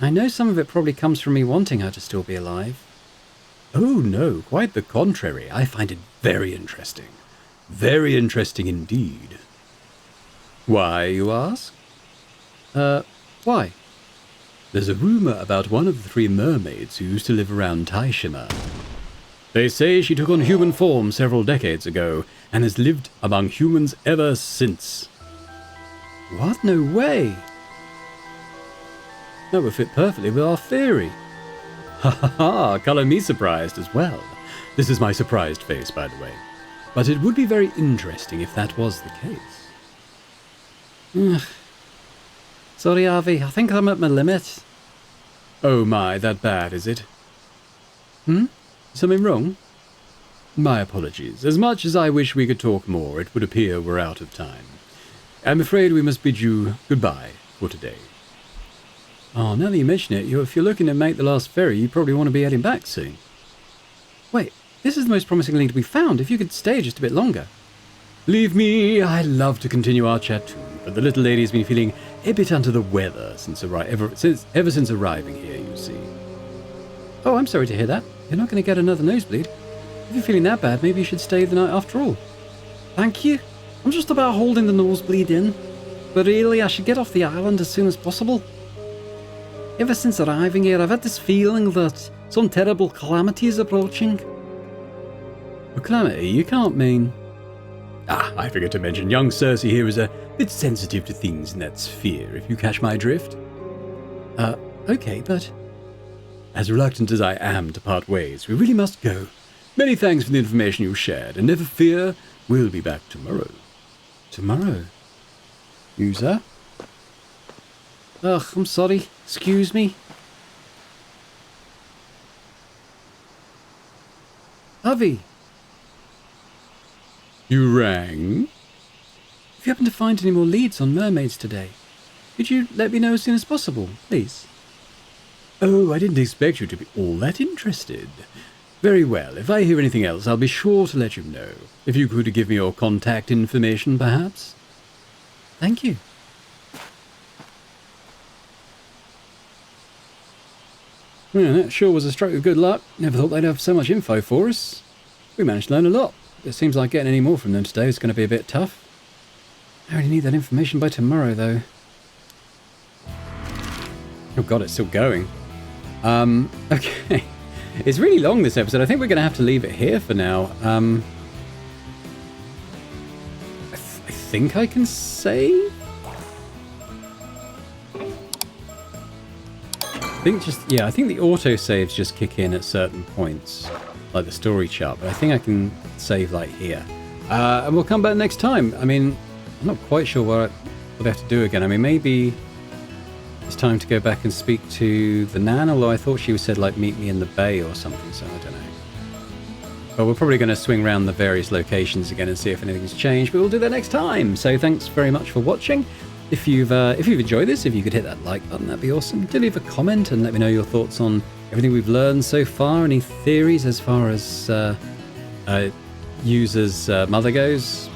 I know some of it probably comes from me wanting her to still be alive. Oh no, quite the contrary. I find it very interesting. Very interesting indeed. Why, you ask? Why? There's a rumor about one of the 3 mermaids who used to live around Taishima. They say she took on human form several decades ago, and has lived among humans ever since. What? No way! That would fit perfectly with our theory. Ha ha ha, colour me surprised as well. This is my surprised face, by the way. But it would be very interesting if that was the case. Sorry, Avi, I think I'm at my limit. Oh my, that bad, is it? Something wrong? My apologies. As much as I wish we could talk more, it would appear we're out of time. I'm afraid we must bid you goodbye for today. Oh, now that you mention it, if you're looking to make the last ferry, you probably want to be heading back soon. Wait, this is the most promising link we found. If you could stay just a bit longer. Leave me. I love to continue our chat too, but the little lady's been feeling a bit under the weather ever since arriving here, you see. Oh, I'm sorry to hear that. You're not going to get another nosebleed. If you're feeling that bad, maybe you should stay the night after all. Thank you. I'm just about holding the nosebleed in. But really, I should get off the island as soon as possible. Ever since arriving here, I've had this feeling that some terrible calamity is approaching. A calamity? You can't mean... Ah, I forgot to mention, young Cersei here is a bit sensitive to things in that sphere, if you catch my drift. Okay, but... As reluctant as I am to part ways, we really must go. Many thanks for the information you shared, and never fear, we'll be back tomorrow. Tomorrow? You, sir? Ugh, I'm sorry. Excuse me. Avi, You rang? if you happen to find any more leads on mermaids today, could you let me know as soon as possible, please? Oh, I didn't expect you to be all that interested. Very well, if I hear anything else, I'll be sure to let you know. If you could give me your contact information, perhaps? Thank you. Well, that sure was a stroke of good luck. Never thought they'd have so much info for us. We managed to learn a lot. It seems like getting any more from them today is going to be a bit tough. I only need that information by tomorrow, though. Oh god, it's still going. Okay. It's really long, this episode. I think we're going to have to leave it here for now. I think I can save? I think the autosaves just kick in at certain points, like the story chart, but I think I can save like here. And we'll come back next time. I mean, I'm not quite sure what I have to do again. I mean, maybe it's time to go back and speak to the Nan, although I thought she said, like, meet me in the bay or something, so I don't know. But we're probably going to swing around the various locations again and see if anything's changed, but we'll do that next time. So thanks very much for watching. If you've enjoyed this, if you could hit that like button, that'd be awesome. Do leave a comment and let me know your thoughts on everything we've learned so far. Any theories as far as user's mother goes?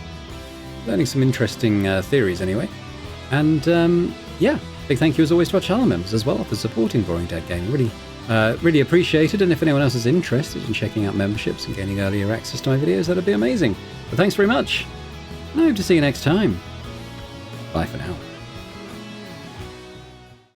Learning some interesting theories anyway. And yeah, big thank you as always to our channel members as well for supporting Boring Dad Gaming. Really appreciated. And if anyone else is interested in checking out memberships and gaining earlier access to my videos, that'd be amazing. But thanks very much. I hope to see you next time. Bye for now.